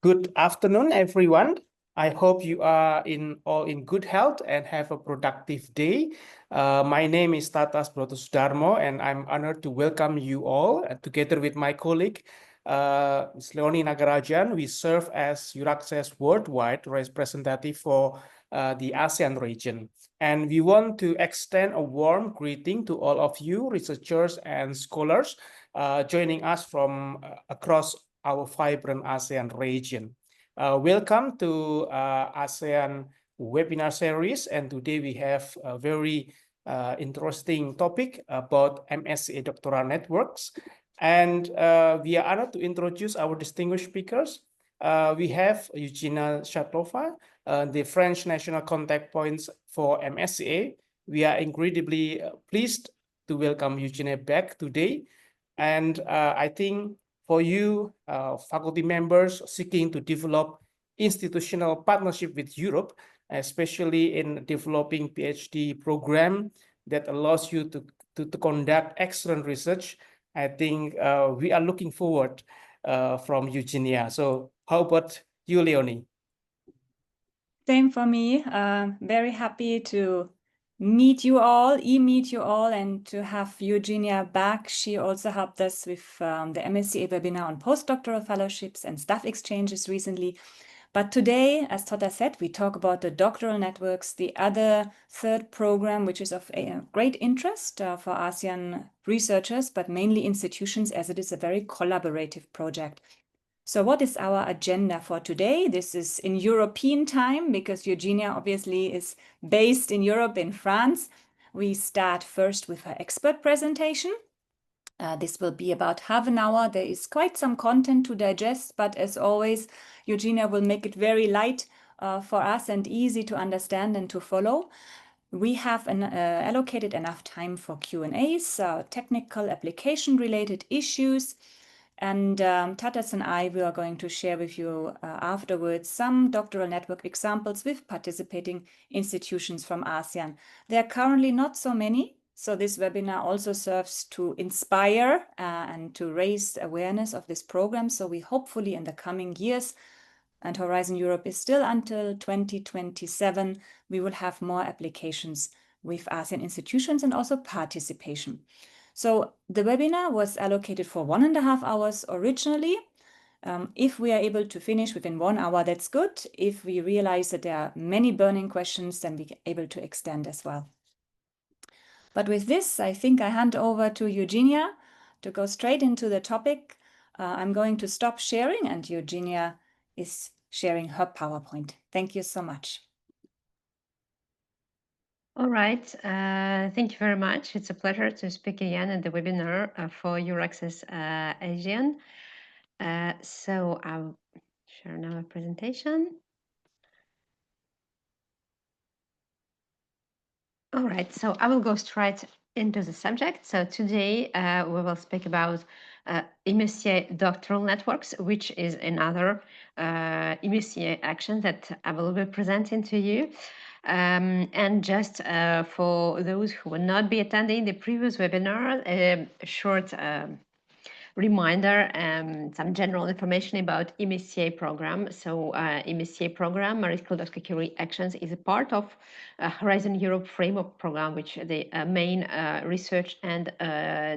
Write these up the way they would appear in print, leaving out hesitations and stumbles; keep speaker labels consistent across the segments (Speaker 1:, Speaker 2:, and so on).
Speaker 1: Good afternoon, everyone. I hope you are all in good health and have a productive day. My name is Tatas Brotosudarmo, and I'm honored to welcome you all. Together with my colleague, Ms. Leonie Nagarajan, we serve as EURAXESS Worldwide representative for the ASEAN region. And we want to extend a warm greeting to all of you, researchers and scholars, joining us from across our vibrant ASEAN region. Welcome to ASEAN webinar series, and today we have a very interesting topic about MSCA Doctoral Networks. And we are honored to introduce our distinguished speakers. We have Eugenia Shadlova, the French National Contact Points for MSCA. We are incredibly pleased to welcome Eugenia back today. And I think for you, faculty members seeking to develop institutional partnership with Europe, especially in developing PhD program that allows you to conduct excellent research, I think we are looking forward from Eugenia. So how about you, Leonie?
Speaker 2: Same for me. Very happy to meet you all, and to have Eugenia back. She also helped us with the MSCA webinar on postdoctoral fellowships and staff exchanges recently. But today, as Tota said, we talk about the doctoral networks, the other third program, which is of great interest for ASEAN researchers, but mainly institutions, as it is a very collaborative project. So what is our agenda for today? This is in European time, because Eugenia obviously is based in Europe, in France. We start first with her expert presentation. This will be about half an hour. There is quite some content to digest, but as always, Eugenia will make it very light for us and easy to understand and to follow. We have allocated enough time for Q&As, technical application-related issues, and Tatas and we are going to share with you afterwards some doctoral network examples with participating institutions from ASEAN. There are currently not so many, so this webinar also serves to inspire and to raise awareness of this program. So we hopefully in the coming years, and Horizon Europe is still until 2027, we will have more applications with ASEAN institutions and also participation. So the webinar was allocated for 1.5 hours originally. If we are able to finish within 1 hour, that's good. If we realize that there are many burning questions, then we're able to extend as well. But with this, I think I hand over to Eugenia to go straight into the topic. I'm going to stop sharing, and Eugenia is sharing her PowerPoint. Thank you so much.
Speaker 3: All right, thank you very much. It's a pleasure to speak again at the webinar for EURAXESS ASEAN. So I'll share now a presentation. All right, so I will go straight into the subject. So today we will speak about MSCA Doctoral Networks, which is another MSCA action that I will be presenting to you. And just for those who will not be attending the previous webinar, a short reminder and some general information about MSCA program. So MSCA program, Marie Skłodowska-Curie Actions, is a part of Horizon Europe Framework Program, which is the main research and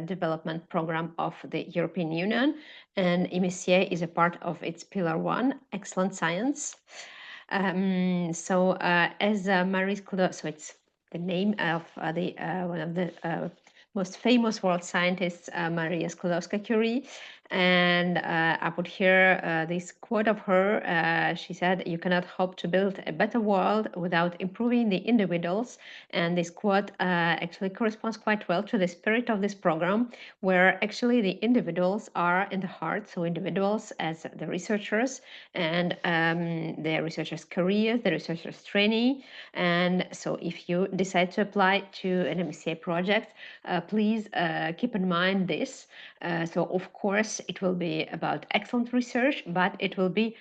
Speaker 3: development program of the European Union. And MSCA is a part of its Pillar 1, Excellent Science. As Marie Skłodowska, so it's the name of the one of the most famous world scientists, Maria Skłodowska-Curie. And I put here this quote of her. She said, "You cannot hope to build a better world without improving the individuals." And this quote actually corresponds quite well to the spirit of this program, where actually the individuals are in the heart. So individuals as the researchers and the researchers' careers, the researchers' training. And so if you decide to apply to an MSCA project, please keep in mind this. So of course, it will be about excellent research, but it will be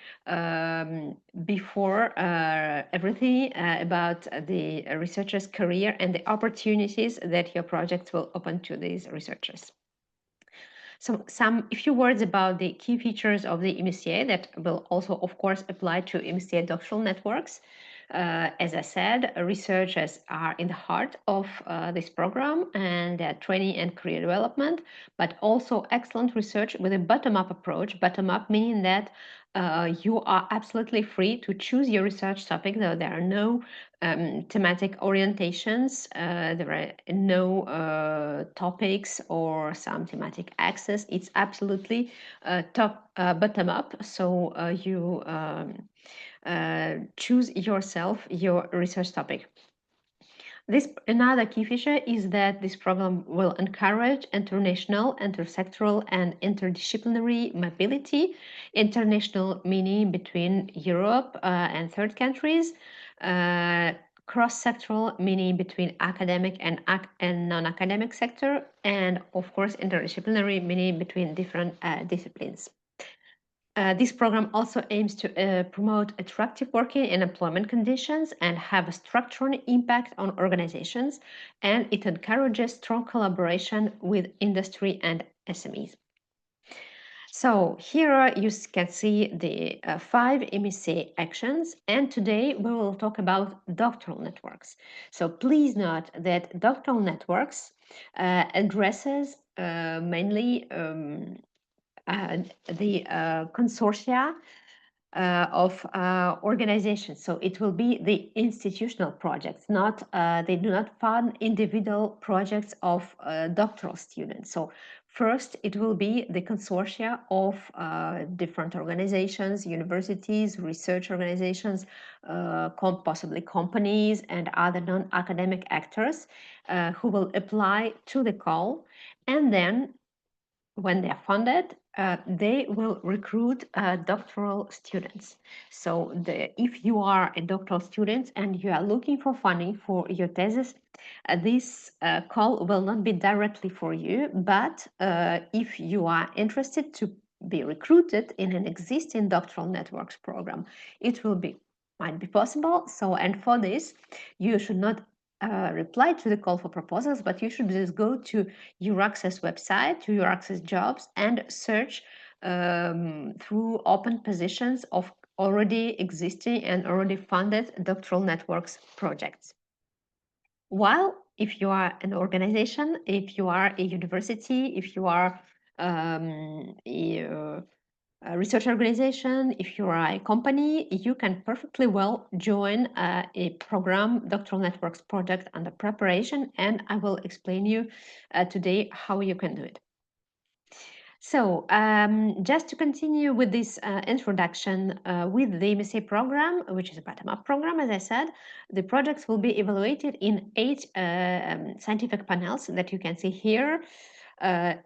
Speaker 3: before everything about the researcher's career and the opportunities that your project will open to these researchers. So a few words about the key features of the MSCA that will also, of course, apply to MSCA Doctoral Networks. As I said, researchers are in the heart of this program and training and career development, but also excellent research with a bottom-up approach. Bottom-up meaning that you are absolutely free to choose your research topic, though there are no thematic orientations, there are no topics or some thematic axis. It's absolutely bottom-up, so you choose yourself your research topic. Another key feature is that this program will encourage international, intersectoral, and interdisciplinary mobility. International meaning between Europe and third countries. Cross-sectoral meaning between academic and non-academic sector. And of course, interdisciplinary meaning between different disciplines. This program also aims to promote attractive working and employment conditions and have a structural impact on organizations, and it encourages strong collaboration with industry and SMEs. So here you can see the 5 MSCA actions, and today we will talk about doctoral networks. So please note that doctoral networks addresses mainly the consortia of organizations. So it will be the institutional projects, they do not fund individual projects of doctoral students. So first, it will be the consortia of different organizations, universities, research organizations, possibly companies and other non-academic actors who will apply to the call. And then when they are funded, they will recruit doctoral students. So if you are a doctoral student and you are looking for funding for your thesis, this call will not be directly for you, but if you are interested to be recruited in an existing doctoral networks program, it might be possible. So, and for this, you should not reply to the call for proposals, but you should just go to EURAXESS website, to EURAXESS jobs, and search through open positions of already existing and already funded doctoral networks projects. While if you are an organization, if you are a university, if you are a research organization, if you are a company, you can perfectly well join a program, Doctoral Networks project under preparation, and I will explain you today how you can do it. So just to continue with this introduction with the MSCA program, which is a bottom-up program, as I said, the projects will be evaluated in 8 scientific panels that you can see here.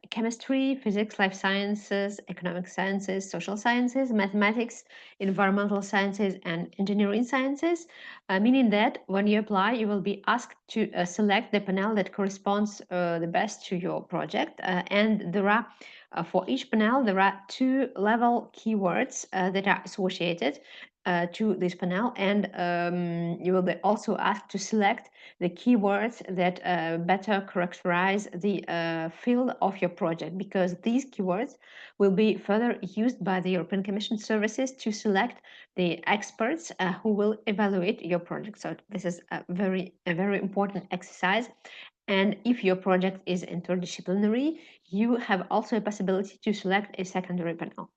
Speaker 3: Chemistry, physics, life sciences, economic sciences, social sciences, mathematics, environmental sciences, and engineering sciences, meaning that when you apply, you will be asked to select the panel that corresponds the best to your project. And there are, for each panel, there are 2 level keywords that are associated to this panel, and you will be also asked to select the keywords that better characterize the field of your project, because these keywords will be further used by the European Commission services to select the experts who will evaluate your project. So this is a very important exercise. And if your project is interdisciplinary, you have also a possibility to select a secondary panel.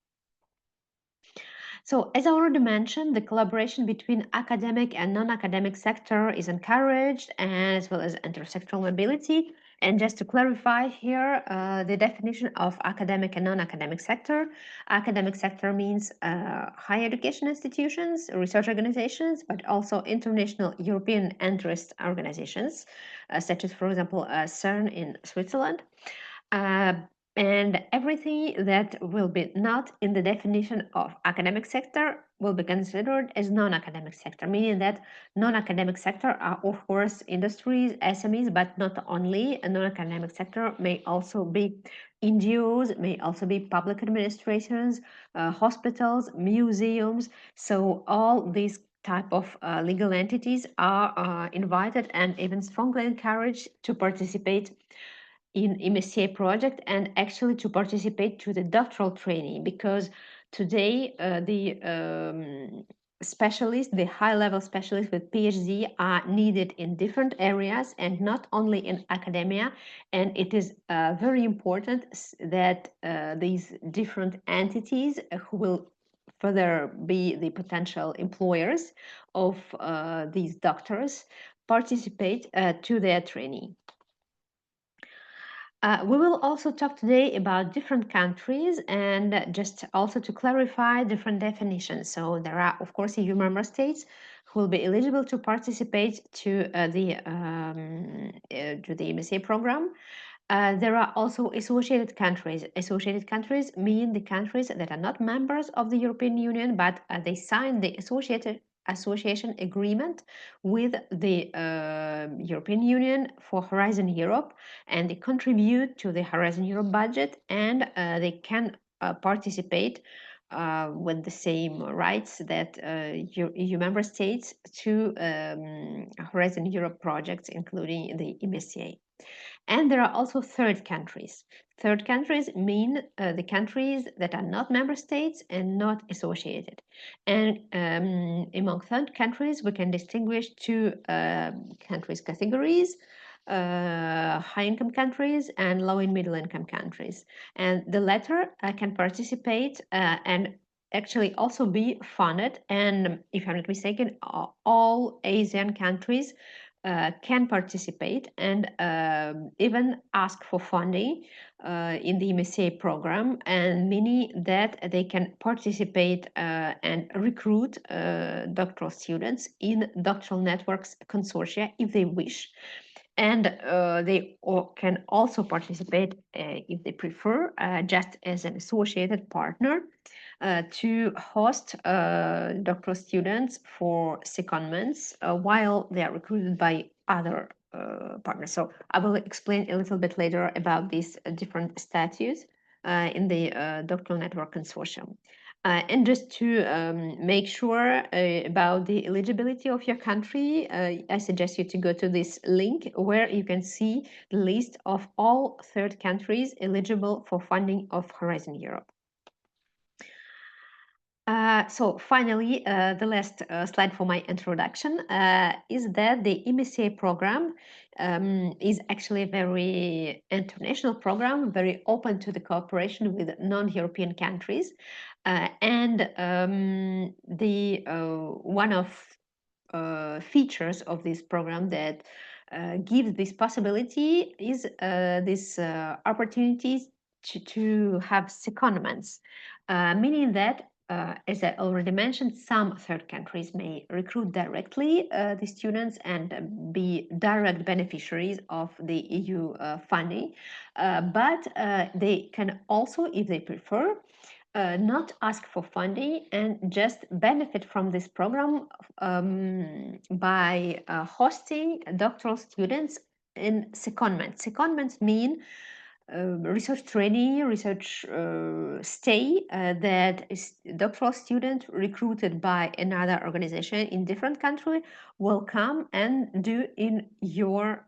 Speaker 3: So as I already mentioned, the collaboration between academic and non-academic sector is encouraged, and as well as intersectoral mobility. And just to clarify here, the definition of academic and non-academic sector. Academic sector means higher education institutions, research organizations, but also international European interest organizations, such as, for example, CERN in Switzerland. And everything that will be not in the definition of academic sector will be considered as non-academic sector, meaning that non-academic sector are, of course, industries, SMEs, but not only. A non-academic sector may also be NGOs, may also be public administrations, hospitals, museums. So all these type of legal entities are invited and even strongly encouraged to participate in MSCA project and actually to participate to the doctoral training, because today the specialists, the high-level specialists with PhD are needed in different areas and not only in academia. And it is very important that these different entities who will further be the potential employers of these doctors participate to their training. We will also talk today about different countries and just also to clarify different definitions. So there are, of course, EU member states who will be eligible to participate to the MSCA program. There are also associated countries. Associated countries mean the countries that are not members of the European Union, but they signed the association agreement with the European Union for Horizon Europe, and they contribute to the Horizon Europe budget, and they can participate with the same rights that EU member states to Horizon Europe projects, including the MSCA. And there are also third countries. Third countries mean the countries that are not member states and not associated. And among third countries, we can distinguish two countries categories: high-income countries and low and middle-income countries. And the latter can participate and actually also be funded. And if I'm not mistaken, all ASEAN countries can participate and even ask for funding in the MSCA program, and meaning that they can participate and recruit doctoral students in doctoral networks consortia if they wish. And they can also participate, if they prefer, just as an associated partner to host doctoral students for secondments while they are recruited by other partners. So I will explain a little bit later about these different statutes in the doctoral network consortium. And just to make sure about the eligibility of your country, I suggest you to go to this link where you can see the list of all third countries eligible for funding of Horizon Europe. So finally, the last slide for my introduction is that the MSCA program is actually a very international program, very open to the cooperation with non-European countries. And the one of features of this program that gives this possibility is this opportunities to have secondments, meaning that as I already mentioned, some third countries may recruit directly the students and be direct beneficiaries of the EU funding, but they can also, if they prefer, not ask for funding and just benefit from this program by hosting doctoral students in secondments. Secondments mean research training, research stay that is doctoral student recruited by another organization in different country will come and do in your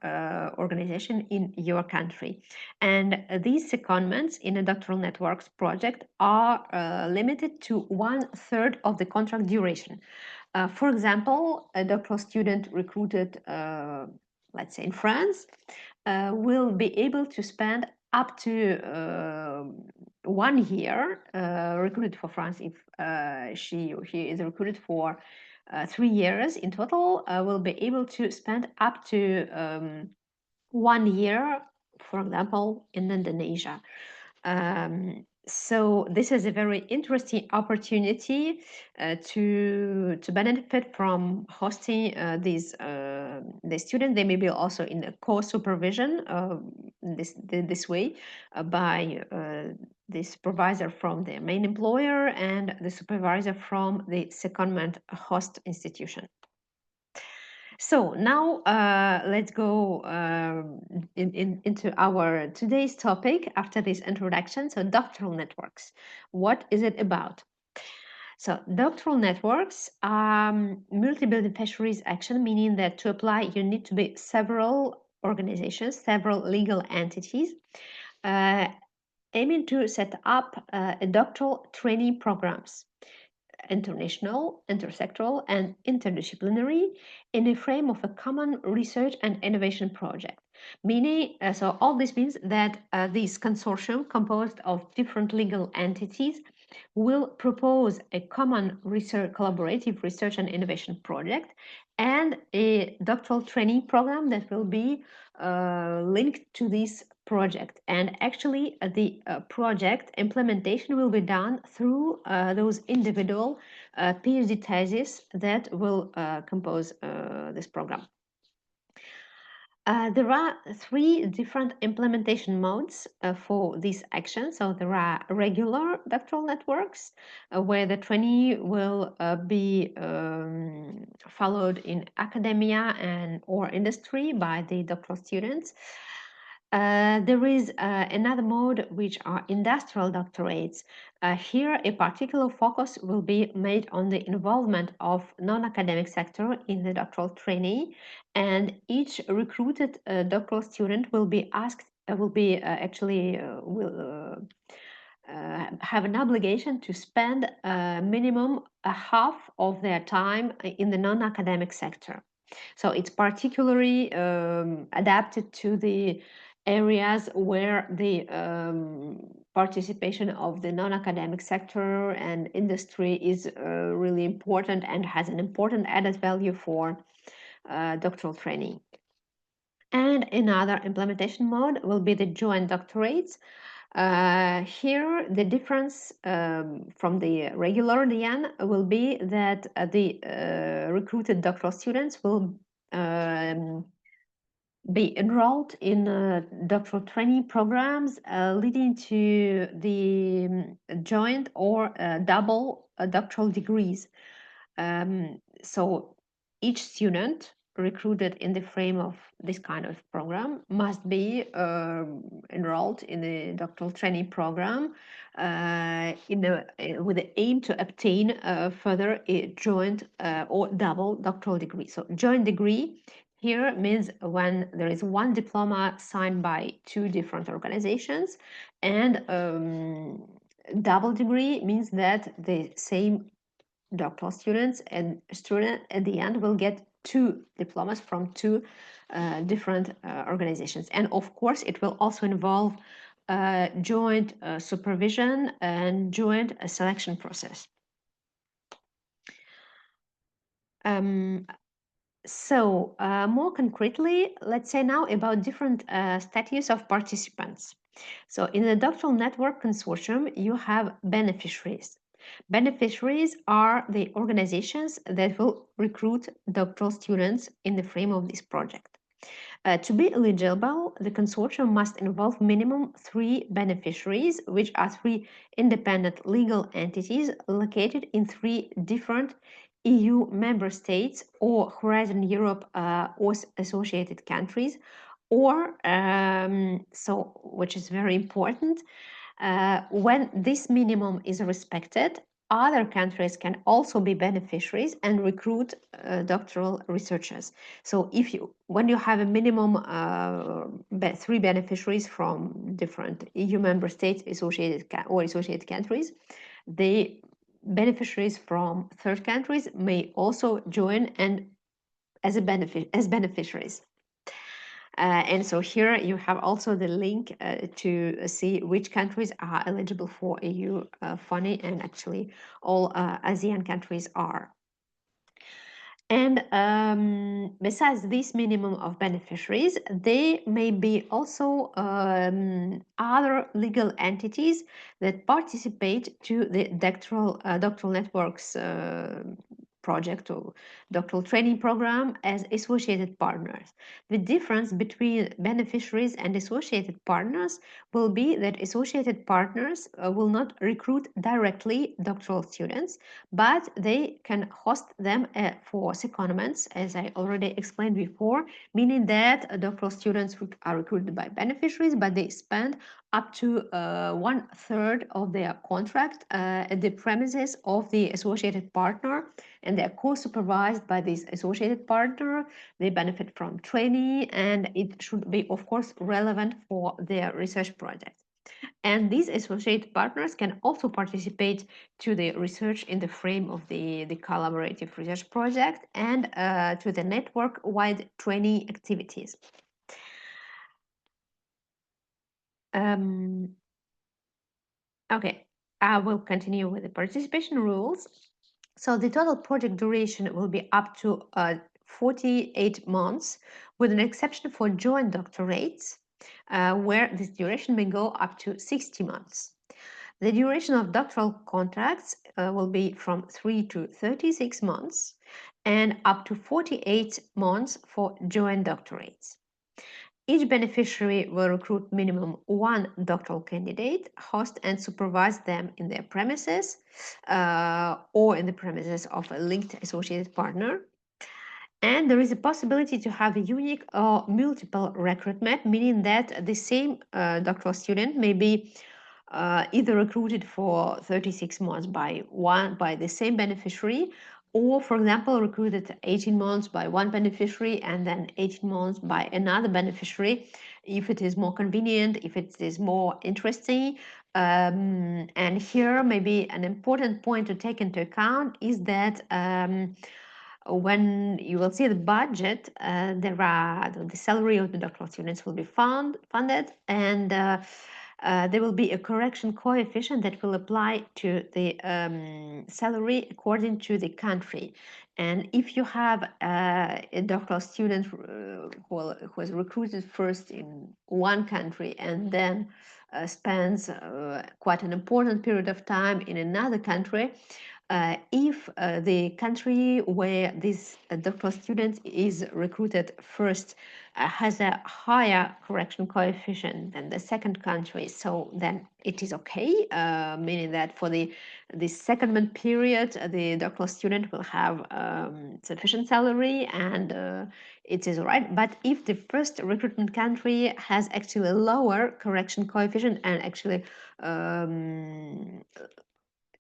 Speaker 3: organization in your country. And these secondments in a doctoral networks project are limited to 1/3 of the contract duration. For example, a doctoral student recruited, let's say in France, will be able to spend up to 1 year recruited for France. If she or he is recruited for 3 years in total, will be able to spend up to 1 year, for example, in Indonesia. So this is a very interesting opportunity to benefit from hosting the student. They may be also in a co-supervision this way by the supervisor from the main employer and the supervisor from the secondment host institution. So now let's go into our today's topic after this introduction. So doctoral networks, what is it about? So doctoral networks are multi-beneficiaries action, meaning that to apply you need to be several organizations, several legal entities, aiming to set up doctoral training programs, international, intersectoral, and interdisciplinary, in a frame of a common research and innovation project. Meaning, so all this means that this consortium, composed of different legal entities, will propose a common collaborative research and innovation project and a doctoral training program that will be linked to this project. And actually, the project implementation will be done through those individual PhD theses that will compose this program. There are 3 different implementation modes for this action. So there are regular doctoral networks where the trainee will be followed in academia and or industry by the doctoral students. There is another mode, which are industrial doctorates. Here, a particular focus will be made on the involvement of non-academic sector in the doctoral training, and each recruited doctoral student will be asked, have an obligation to spend minimum a half of their time in the non-academic sector. So it's particularly adapted to the areas where the participation of the non-academic sector and industry is really important and has an important added value for doctoral training. And another implementation mode will be the joint doctorates. Here, the difference from the regular DN will be that the recruited doctoral students will be enrolled in doctoral training programs leading to the joint or double doctoral degrees. So each student recruited in the frame of this kind of program must be enrolled in the doctoral training program with the aim to obtain further a joint or double doctoral degree. So joint degree here means when there is one diploma signed by 2 different organizations, and double degree means that the same doctoral students and student at the end will get 2 diplomas from 2 different organizations. And of course, it will also involve joint supervision and joint selection process. So more concretely, let's say now about different status of participants. So in the doctoral network consortium, you have beneficiaries. Beneficiaries are the organizations that will recruit doctoral students in the frame of this project. To be eligible, the consortium must involve minimum 3 beneficiaries, which are 3 independent legal entities located in 3 different EU member states or Horizon Europe or associated countries, or which is very important. When this minimum is respected, other countries can also be beneficiaries and recruit doctoral researchers. So when you have a minimum 3 beneficiaries from different EU member states associated countries, the beneficiaries from third countries may also join and as beneficiaries. And so here you have also the link to see which countries are eligible for EU funding, and actually all ASEAN countries are. And besides this minimum of beneficiaries, there may be also other legal entities that participate to the doctoral networks project or doctoral training program as associated partners. The difference between beneficiaries and associated partners will be that associated partners will not recruit directly doctoral students, but they can host them for secondments, as I already explained before, meaning that doctoral students are recruited by beneficiaries, but they spend up to 1/3 of their contract at the premises of the associated partner, and they're co-supervised by this associated partner. They benefit from training, and it should be, of course, relevant for their research project. And these associate partners can also participate to the research in the frame of the collaborative research project and to the network-wide training activities. Okay, I will continue with the participation rules. So the total project duration will be up to 48 months, with an exception for joint doctorates, where this duration may go up to 60 months. The duration of doctoral contracts will be from 3 to 36 months and up to 48 months for joint doctorates. Each beneficiary will recruit minimum one doctoral candidate, host and supervise them in their premises or in the premises of a linked associated partner. And there is a possibility to have a unique or multiple recruitment, meaning that the same doctoral student may be either recruited for 36 months by the same beneficiary, or, for example, recruited 18 months by one beneficiary and then 18 months by another beneficiary, if it is more convenient, if it is more interesting. And here, maybe an important point to take into account is that when you will see the budget, the salary of the doctoral students will be funded, and there will be a correction coefficient that will apply to the salary according to the country. And if you have a doctoral student who is recruited first in one country and then spends quite an important period of time in another country, if the country where this doctoral student is recruited first has a higher correction coefficient than the second country, so then it is okay, meaning that for the secondment period, the doctoral student will have sufficient salary and it is all right. But if the first recruitment country has actually a lower correction coefficient and actually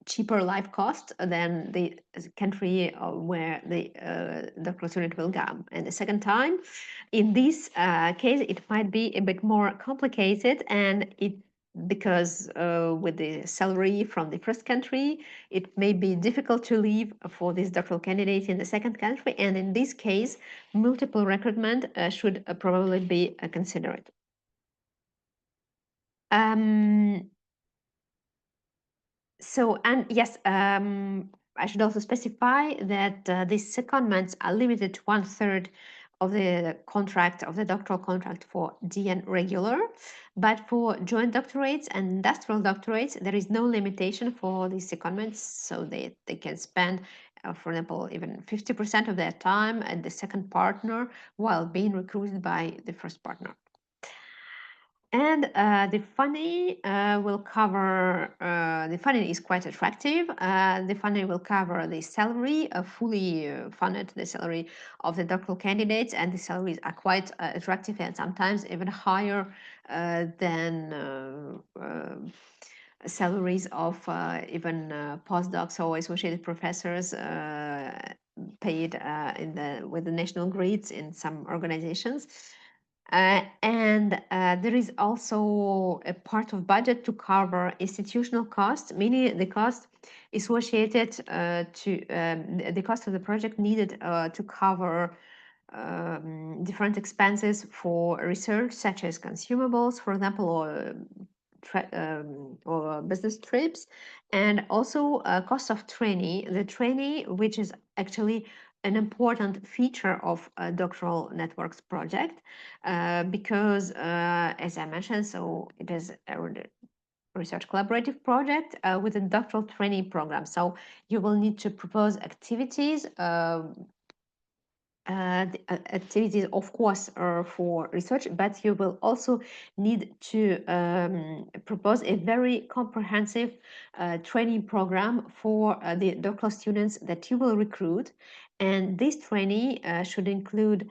Speaker 3: cheaper life cost than the country where the doctoral student will come. And the second time, in this case, it might be a bit more complicated, and because with the salary from the first country, it may be difficult to leave for this doctoral candidate in the second country. And in this case, multiple recruitment should probably be considered. So, and yes, I should also specify that these secondments are limited to 1/3 of the contract, of the doctoral contract for DN regular, but for joint doctorates and industrial doctorates, there is no limitation for these secondments, so they can spend, for example, even 50% of their time at the second partner while being recruited by the first partner. And the funding will cover, the funding is quite attractive. The funding will cover the salary, fully funded the salary of the doctoral candidates, and the salaries are quite attractive and sometimes even higher than salaries of even postdocs or associated professors paid with the national grids in some organizations. And there is also a part of budget to cover institutional costs, meaning the cost associated to the cost of the project needed to cover different expenses for research, such as consumables, for example, or business trips, and also cost of training. The training, which is actually an important feature of a doctoral networks project, because as I mentioned, so it is a research collaborative project with a doctoral training program. So you will need to propose activities, activities, of course, for research, but you will also need to propose a very comprehensive training program for the doctoral students that you will recruit. And this training should include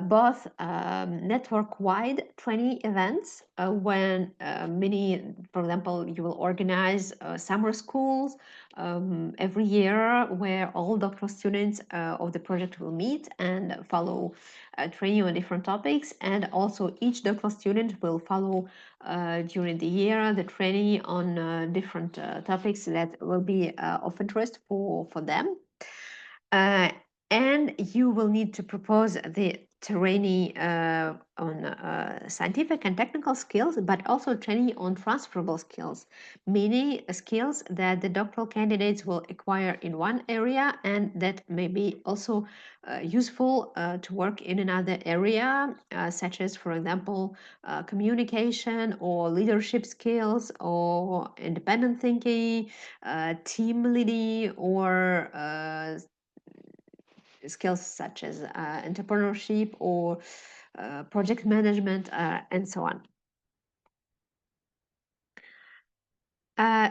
Speaker 3: both network-wide training events when for example, you will organize summer schools every year where all doctoral students of the project will meet and follow training on different topics. And also each doctoral student will follow during the year the training on different topics that will be of interest for them. And you will need to propose the training on scientific and technical skills, but also training on transferable skills, meaning skills that the doctoral candidates will acquire in one area and that may be also useful to work in another area, such as, for example, communication or leadership skills or independent thinking, team leading, or skills such as entrepreneurship or project management, and so on.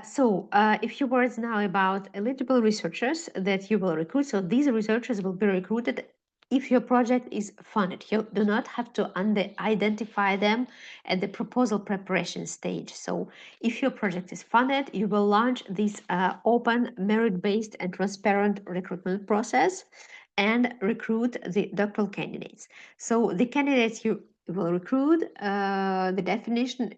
Speaker 3: So a few words now about eligible researchers that you will recruit. So these researchers will be recruited if your project is funded. You do not have to identify them at the proposal preparation stage. So if your project is funded, you will launch this open, merit-based and transparent recruitment process and recruit the doctoral candidates. So the candidates you will recruit, the definition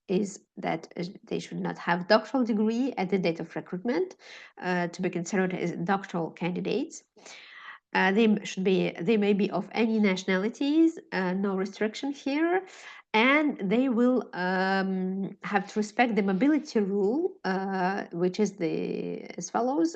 Speaker 3: is that they should not have doctoral degree at the date of recruitment to be considered as doctoral candidates. They may be of any nationalities, no restriction here, and they will have to respect the mobility rule, which is as follows: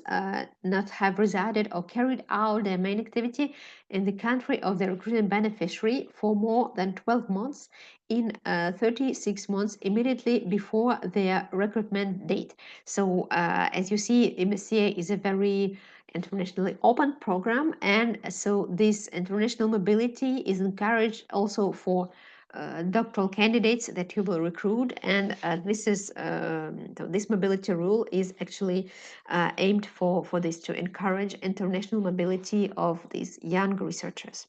Speaker 3: not have resided or carried out their main activity in the country of the recruiting beneficiary for more than 12 months in 36 months immediately before their recruitment date. So as you see, MSCA is a very internationally open program, and so this international mobility is encouraged also for doctoral candidates that you will recruit, and this mobility rule is actually aimed for this, to encourage international mobility of these young researchers.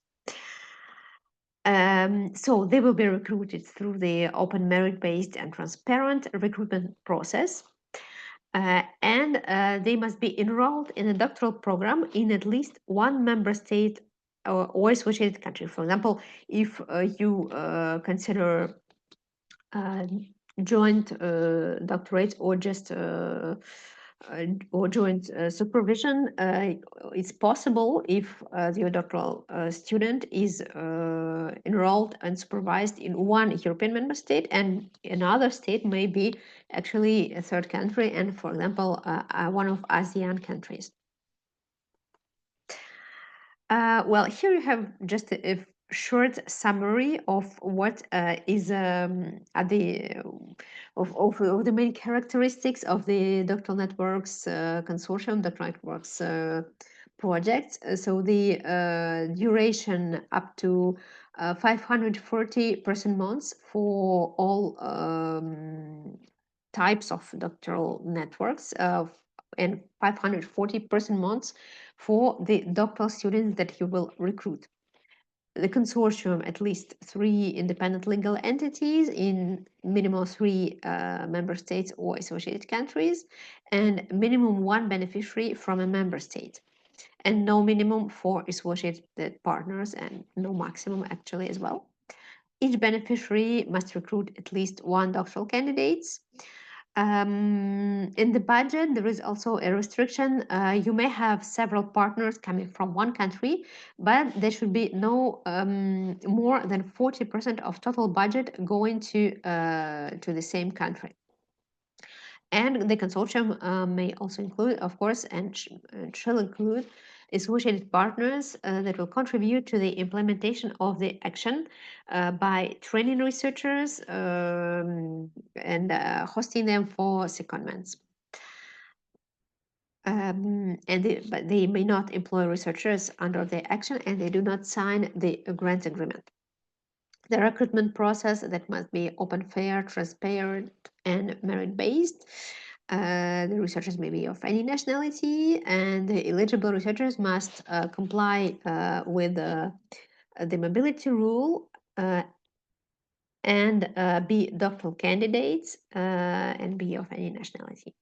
Speaker 3: So they will be recruited through the open merit-based and transparent recruitment process. And they must be enrolled in a doctoral program in at least one member state or associated country. For example, if you consider joint doctorate or just or joint supervision, it's possible if your doctoral student is enrolled and supervised in one European member state, and another state may be actually a third country, and for example, one of ASEAN countries. Well, here you have just a short summary of what is of the main characteristics of the Doctoral Networks Consortium, Doctoral Networks projects. So the duration up to 540 person months for all types of doctoral networks, and 540 person months for the doctoral students that you will recruit. The consortium, at least 3 independent legal entities in minimum 3 member states or associated countries, and minimum 1 beneficiary from a member state, and no minimum for associated partners, and no maximum actually as well. Each beneficiary must recruit at least 1 doctoral candidate. In the budget, there is also a restriction. You may have several partners coming from one country, but there should be no more than 40% of total budget going to the same country. And the consortium may also include, of course, and shall include associated partners that will contribute to the implementation of the action by training researchers and hosting them for secondments. But they may not employ researchers under the action, and they do not sign the grant agreement. The recruitment process that must be open, fair, transparent, and merit-based. The researchers may be of any nationality, and the eligible researchers must comply with the mobility rule and be doctoral candidates and be of any nationality.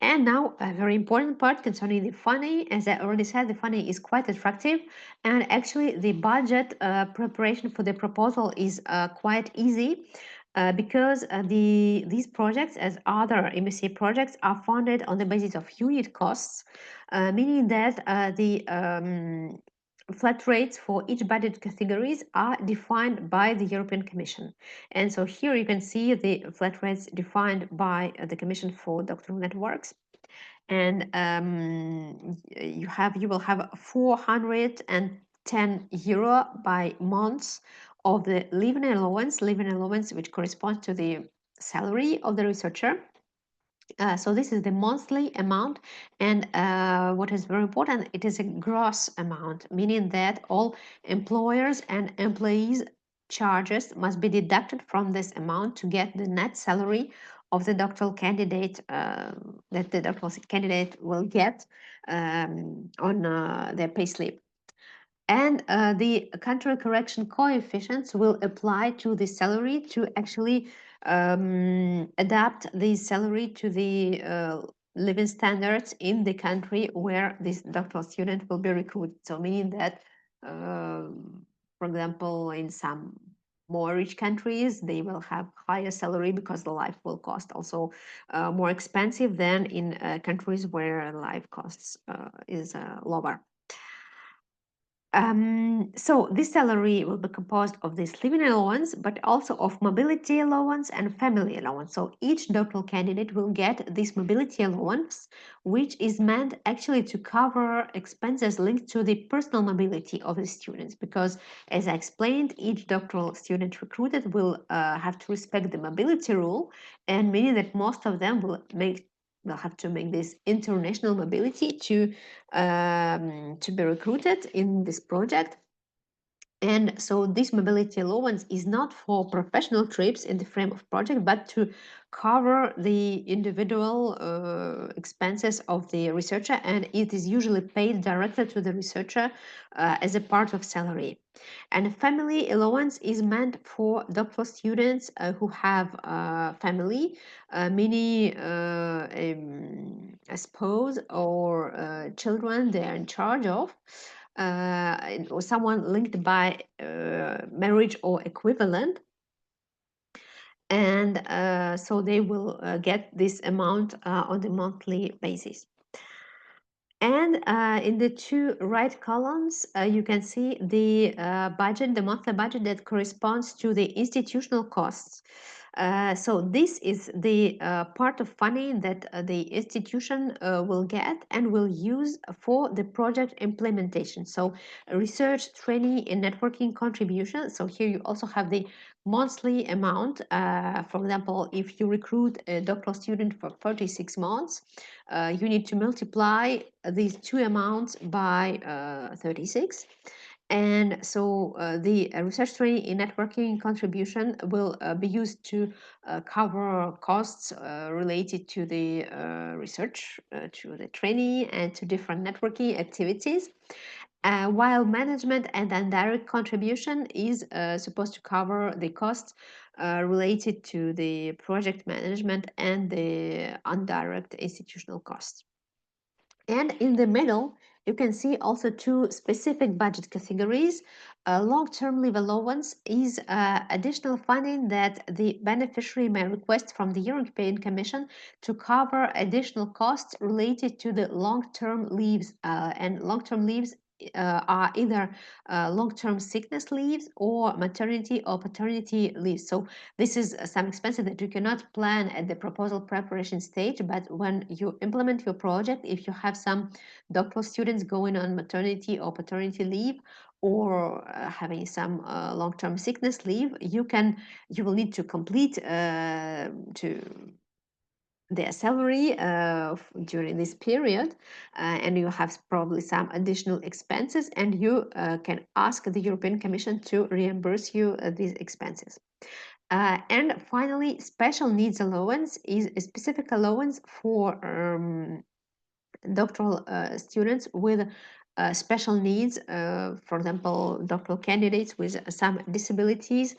Speaker 3: And now a very important part concerning the funding. As I already said, the funding is quite attractive, and actually the budget preparation for the proposal is quite easy because these projects, as other MSCA projects, are funded on the basis of unit costs, meaning that the flat rates for each budget categories are defined by the European Commission. And so here you can see the flat rates defined by the Commission for Doctoral Networks. And you will have 410 euro by month of the living allowance which corresponds to the salary of the researcher. So this is the monthly amount, and what is very important, it is a gross amount, meaning that all employers and employees charges must be deducted from this amount to get the net salary of the doctoral candidate that the doctoral candidate will get on their payslip. And the country correction coefficients will apply to the salary to actually adapt the salary to the living standards in the country where this doctoral student will be recruited. So meaning that, for example, in some more rich countries, they will have higher salary because the life will cost also more expensive than in countries where life costs is lower. So this salary will be composed of this living allowance, but also of mobility allowance and family allowance. So each doctoral candidate will get this mobility allowance, which is meant actually to cover expenses linked to the personal mobility of the students. Because as I explained, each doctoral student recruited will have to respect the mobility rule, and meaning that most of them will have to make this international mobility to be recruited in this project. And so this mobility allowance is not for professional trips in the frame of project, but to cover the individual expenses of the researcher, and it is usually paid directly to the researcher as a part of salary. And family allowance is meant for doctoral students who have family, meaning a spouse or children they are in charge of, or someone linked by marriage or equivalent. And so they will get this amount on the monthly basis. And in the two right columns, you can see the budget, the monthly budget that corresponds to the institutional costs. So this is the part of funding that the institution will get and will use for the project implementation. So research, training, and networking contribution. So here you also have the monthly amount. For example, if you recruit a doctoral student for 36 months, you need to multiply these two amounts by 36. And so the research training in networking contribution will be used to cover costs related to the research, to the training, and to different networking activities. While management and indirect contribution is supposed to cover the costs related to the project management and the indirect institutional costs. And in the middle, you can see also two specific budget categories. Long-term leave allowance is additional funding that the beneficiary may request from the European Commission to cover additional costs related to the long-term leaves. And long-term leaves are either long-term sickness leaves or maternity or paternity leaves. So this is some expenses that you cannot plan at the proposal preparation stage, but when you implement your project, if you have some doctoral students going on maternity or paternity leave, or having some long-term sickness leave, you will need to complete their salary during this period, and you have probably some additional expenses, and you can ask the European Commission to reimburse you these expenses. And finally, special needs allowance is a specific allowance for doctoral students with special needs, for example, doctoral candidates with some disabilities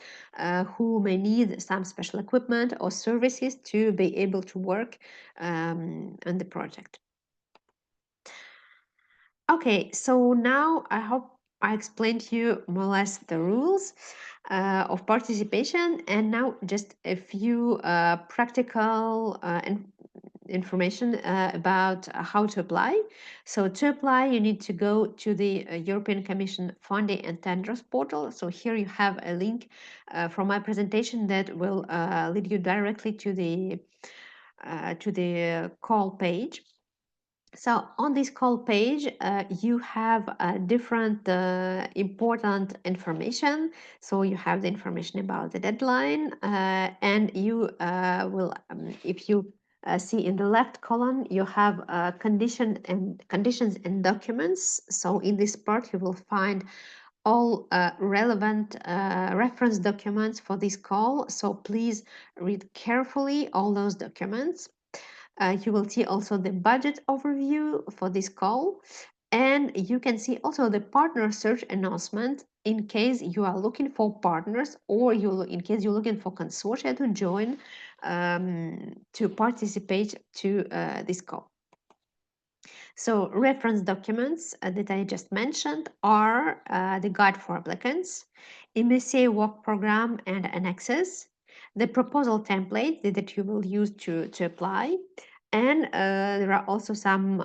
Speaker 3: who may need some special equipment or services to be able to work on the project. Okay, so now I hope I explained to you more or less the rules of participation, and now just a few practical information about how to apply. So to apply, you need to go to the European Commission Funding and Tenders portal. So here you have a link from my presentation that will lead you directly to the call page. So on this call page, you have different important information. So you have the information about the deadline, and you will, if you see in the left column, you have conditions and documents. So in this part, you will find all relevant reference documents for this call. So please read carefully all those documents. You will see also the budget overview for this call, and you can see also the partner search announcement in case you are looking for partners, or in case you're looking for consortia to join to participate to this call. So reference documents that I just mentioned are the guide for applicants, MSCA work program and annexes, the proposal template that you will use to apply, and there are also some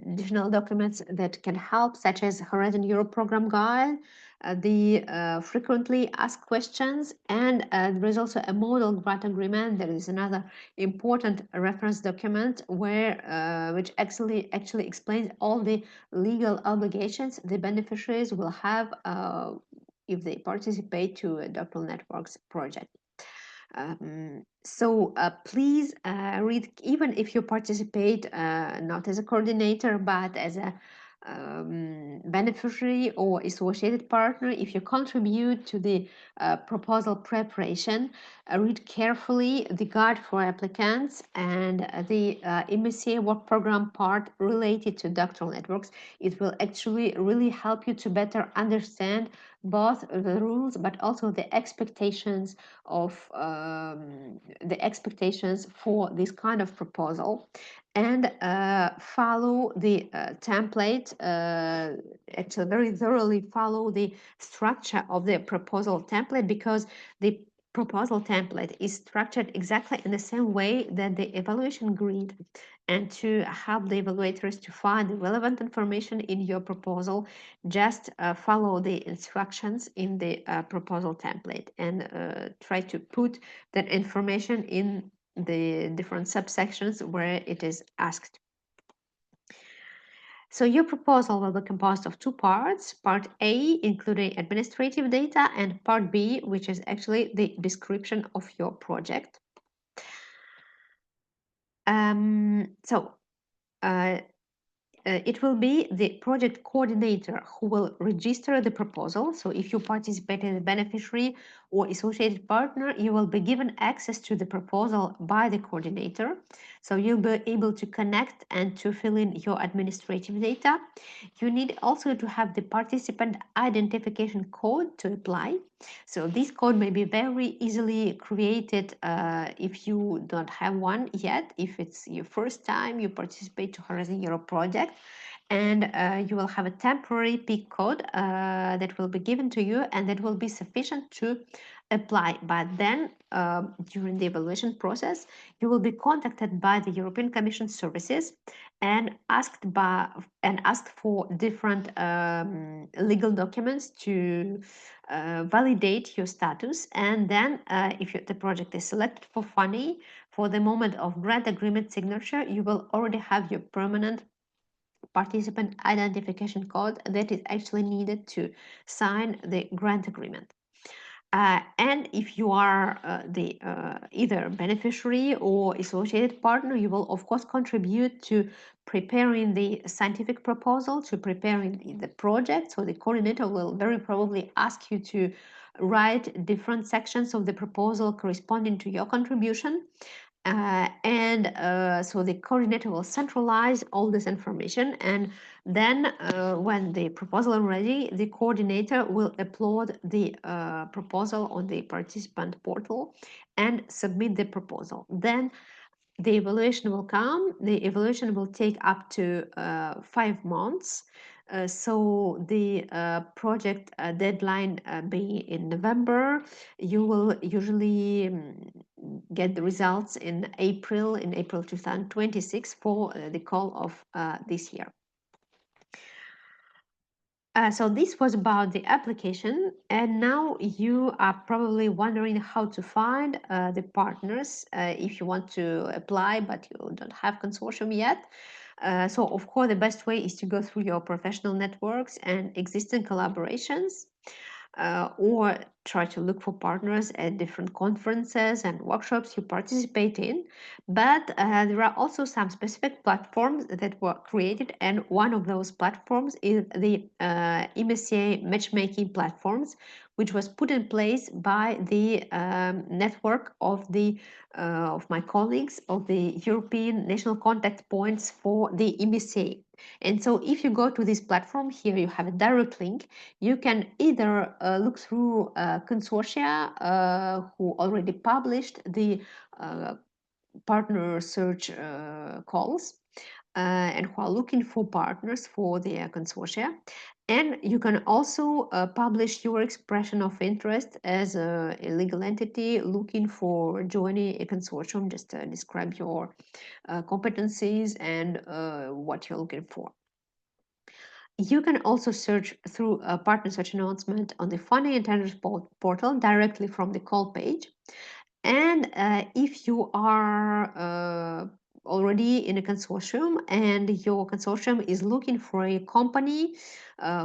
Speaker 3: additional documents that can help, such as Horizon Europe Program Guide, the frequently asked questions, and there is also a model grant agreement. There is another important reference document where which actually explains all the legal obligations the beneficiaries will have if they participate to a doctoral networks project. So please read, even if you participate not as a coordinator but as a beneficiary or associated partner, if you contribute to the proposal preparation, read carefully the guide for applicants and the MSCA work program part related to doctoral networks. It will actually really help you to better understand both the rules but also the expectations of the expectations for this kind of proposal, and follow the template, actually very thoroughly follow the structure of the proposal template, because the proposal template is structured exactly in the same way that the evaluation grid, and to help the evaluators to find the relevant information in your proposal, just follow the instructions in the proposal template, and try to put that information in the different subsections where it is asked. So your proposal will be composed of two parts: part A, including administrative data, and part B, which is actually the description of your project. It will be the project coordinator who will register the proposal. So if you participate as a beneficiary or associated partner, you will be given access to the proposal by the coordinator. So you'll be able to connect and to fill in your administrative data. You need also to have the participant identification code to apply. So this code may be very easily created if you don't have one yet, if it's your first time you participate to Horizon Europe project. And you will have a temporary PIC code that will be given to you, and that will be sufficient to apply. But then during the evaluation process, you will be contacted by the European Commission services and asked for different legal documents to validate your status. And then if the project is selected for funding, for the moment of grant agreement signature, you will already have your permanent participant identification code that is actually needed to sign the grant agreement. And if you are the either beneficiary or associated partner, you will of course contribute to preparing the scientific proposal, to preparing the project. So the coordinator will very probably ask you to write different sections of the proposal corresponding to your contribution. So the coordinator will centralize all this information, and then when the proposal is ready, the coordinator will upload the proposal on the participant portal and submit the proposal. Then the evaluation will come. The evaluation will take up to 5 months. So the project deadline being in November, you will usually get the results in April 2026 for the call of this year. So this was about the application, and now you are probably wondering how to find the partners if you want to apply but you don't have consortium yet. So of course the best way is to go through your professional networks and existing collaborations, or try to look for partners at different conferences and workshops you participate in. But there are also some specific platforms that were created, and one of those platforms is the MSCA matchmaking platforms, which was put in place by the network of my colleagues of the European National Contact Points for the MSCA. And so if you go to this platform, here you have a direct link. You can either look through consortia who already published the partner search calls and who are looking for partners for their consortia. And you can also publish your expression of interest as a legal entity looking for joining a consortium. Just describe your competencies and what you're looking for. You can also search through a partner search announcement on the funding and tenders portal directly from the call page. And if you are already in a consortium and your consortium is looking for a company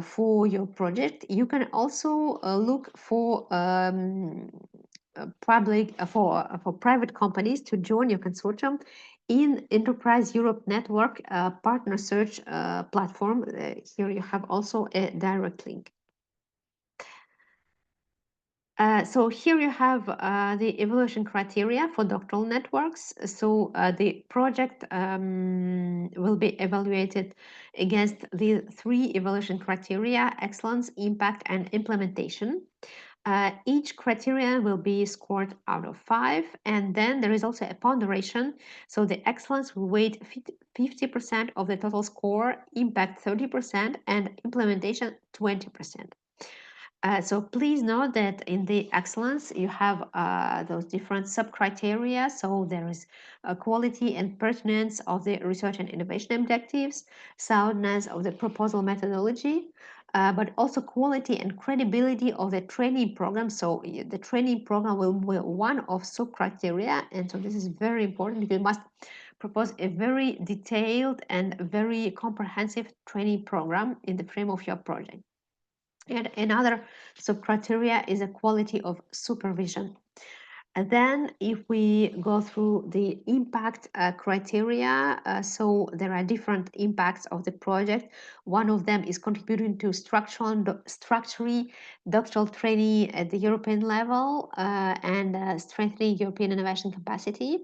Speaker 3: for your project, you can also look for private companies to join your consortium in Enterprise Europe Network partner search platform. Here you have also a direct link. So here you have the evaluation criteria for doctoral networks. So the project will be evaluated against the 3 evaluation criteria: excellence, impact, and implementation. Each criterion will be scored out of 5, and then there is also a ponderation. So the excellence will weight 50% of the total score, impact 30%, and implementation 20%. So please note that in the excellence you have those different sub-criteria. So there is quality and pertinence of the research and innovation objectives, soundness of the proposal methodology, but also quality and credibility of the training program. So the training program will be one of sub-criteria, and so this is very important. You must propose a very detailed and very comprehensive training program in the frame of your project. And another sub-criteria is a quality of supervision. And then if we go through the impact criteria, so there are different impacts of the project. One of them is contributing to structuring doctoral training at the European level and strengthening European innovation capacity.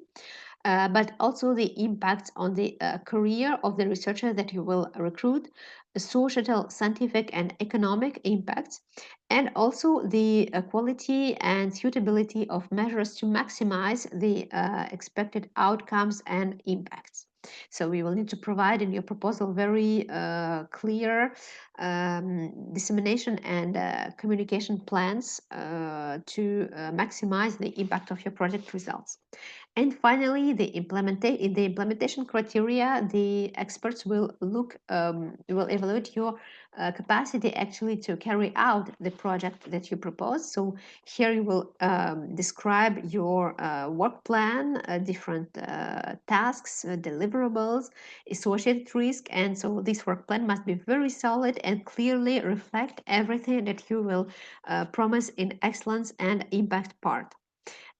Speaker 3: But also the impact on the career of the researcher that you will recruit, the societal, scientific, and economic impacts, and also the quality and suitability of measures to maximize the expected outcomes and impacts. So we will need to provide in your proposal very clear dissemination and communication plans to maximize the impact of your project results. And finally, the implementation criteria, the experts will will evaluate your capacity actually to carry out the project that you propose. So here you will describe your work plan, different tasks, deliverables, associated risk. And so this work plan must be very solid and clearly reflect everything that you will promise in excellence and impact part.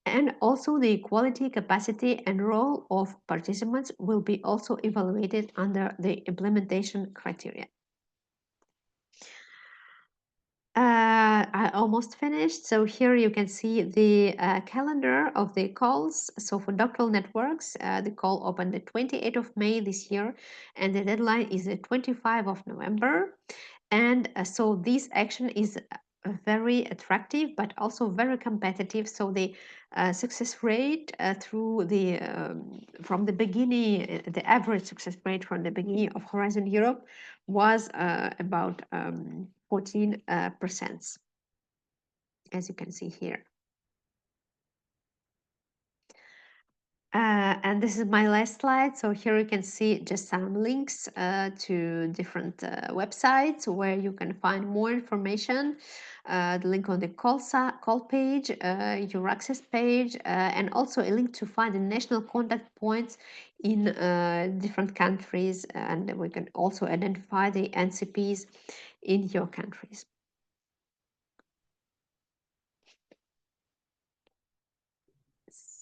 Speaker 3: And also the quality, capacity, and role of participants will be also evaluated under the implementation criteria. I almost finished. So here you can see the calendar of the calls. So for doctoral networks, the call opened the 28th of May this year, and the deadline is the 25th of November. And so this action is very attractive, but also very competitive. So the success rate through the from the beginning, the average success rate from the beginning of Horizon Europe was about 14%, as you can see here. And this is my last slide. So here you can see just some links to different websites where you can find more information. The link on the call page, EURAXESS page, and also a link to find the national contact points in different countries. And we can also identify the NCPs in your countries.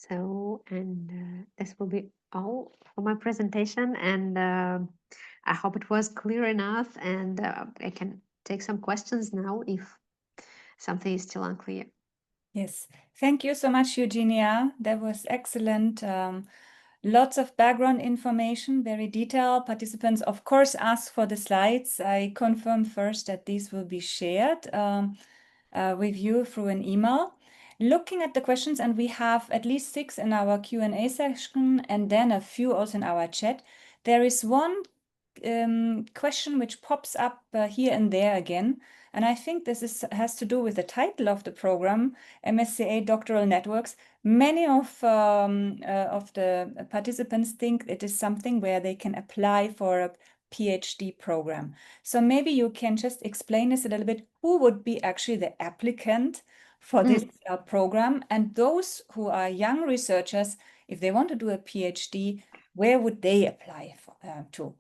Speaker 3: So, and this will be all for my presentation, and I hope it was clear enough, and I can take some questions now if something is still unclear.
Speaker 2: Yes, thank you so much, Eugenia. That was excellent. Lots of background information, very detailed. Participants, of course, ask for the slides. I confirm first that these will be shared with you through an email. Looking at the questions, and we have at least 6 in our Q&A session and then a few also in our chat. There is one question which pops up here and there again. And I think this has to do with the title of the program, MSCA Doctoral Networks. Many of the participants think it is something where they can apply for a PhD program. So maybe you can just explain this a little bit. Who would be actually the applicant for this program? And those who are young researchers, if they want to do a PhD, where would they apply to?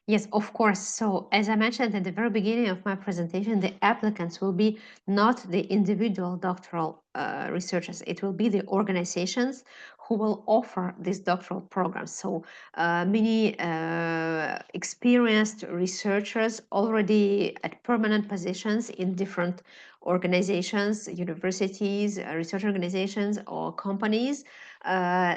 Speaker 3: Yes, of course. So as I mentioned at the very beginning of my presentation, the applicants will be not the individual doctoral researchers. It will be the organizations who will offer these doctoral programs. So many experienced researchers already at permanent positions in different organizations, universities, research organizations, or companies,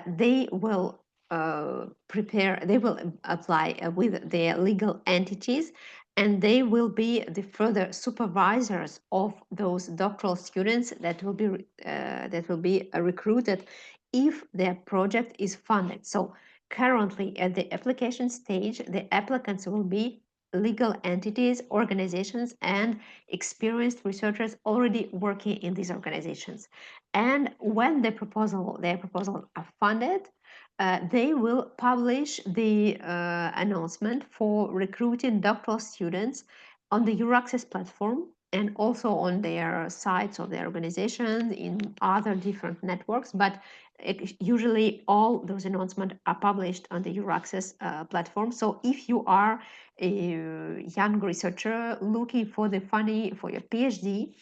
Speaker 3: they will they will apply with their legal entities, and they will be the further supervisors of those doctoral students that will be recruited if their project is funded. So currently at the application stage, the applicants will be legal entities, organizations, and experienced researchers already working in these organizations. And when their proposals are funded, they will publish the announcement for recruiting doctoral students on the EURAXESS platform and also on their sites of their organization in other different networks. But usually all those announcements are published on the EURAXESS platform. So if you are a young researcher looking for the funding for your PhD,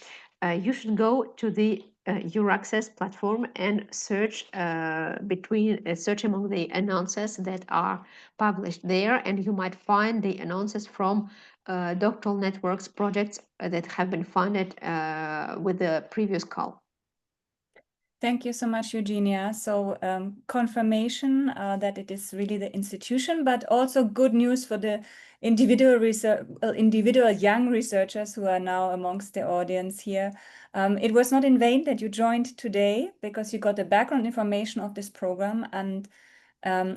Speaker 3: you should go to the EURAXESS platform and search search among the announcements that are published there, and you might find the announcements from doctoral networks projects that have been funded with the previous call.
Speaker 2: Thank you so much, Eugenia. So confirmation that it is really the institution, but also good news for the individual young researchers who are now amongst the audience here. It was not in vain that you joined today, because you got the background information of this program. And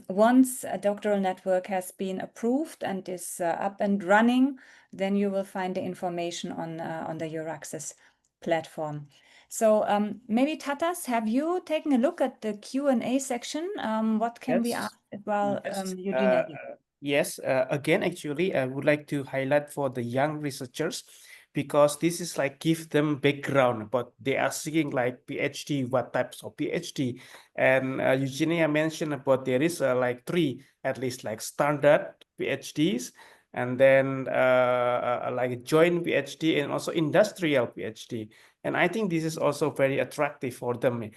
Speaker 2: once a doctoral network has been approved and is up and running, then you will find the information on the EURAXESS platform. So maybe Tatas, have you taken a look at the Q&A section? What can we ask as well,
Speaker 1: Yes.
Speaker 2: Eugenia?
Speaker 1: Yes. Again, actually, I would like to highlight for the young researchers, because this is like give them background, but they are seeking like PhD, what types of PhD. And Eugenia mentioned about there is like three, at least like standard PhDs, and then like joint PhD and also industrial PhD. And I think this is also very attractive for them.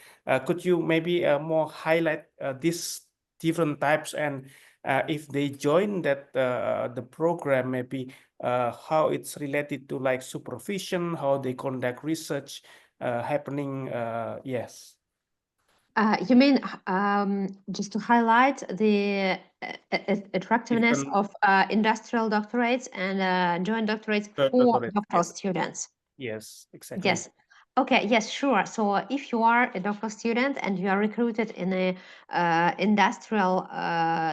Speaker 1: Could you maybe more highlight these different types, and if they join that the program, maybe how it's related to like supervision, how they conduct research happening? Yes.
Speaker 3: You mean just to highlight the attractiveness
Speaker 1: Different
Speaker 3: of industrial doctorates and joint doctorates for
Speaker 1: doctorate.
Speaker 3: doctoral
Speaker 1: Yes.
Speaker 3: students?
Speaker 1: Yes, exactly.
Speaker 3: Yes. Okay, yes, sure. So if you are a doctoral student and you are recruited in a industrial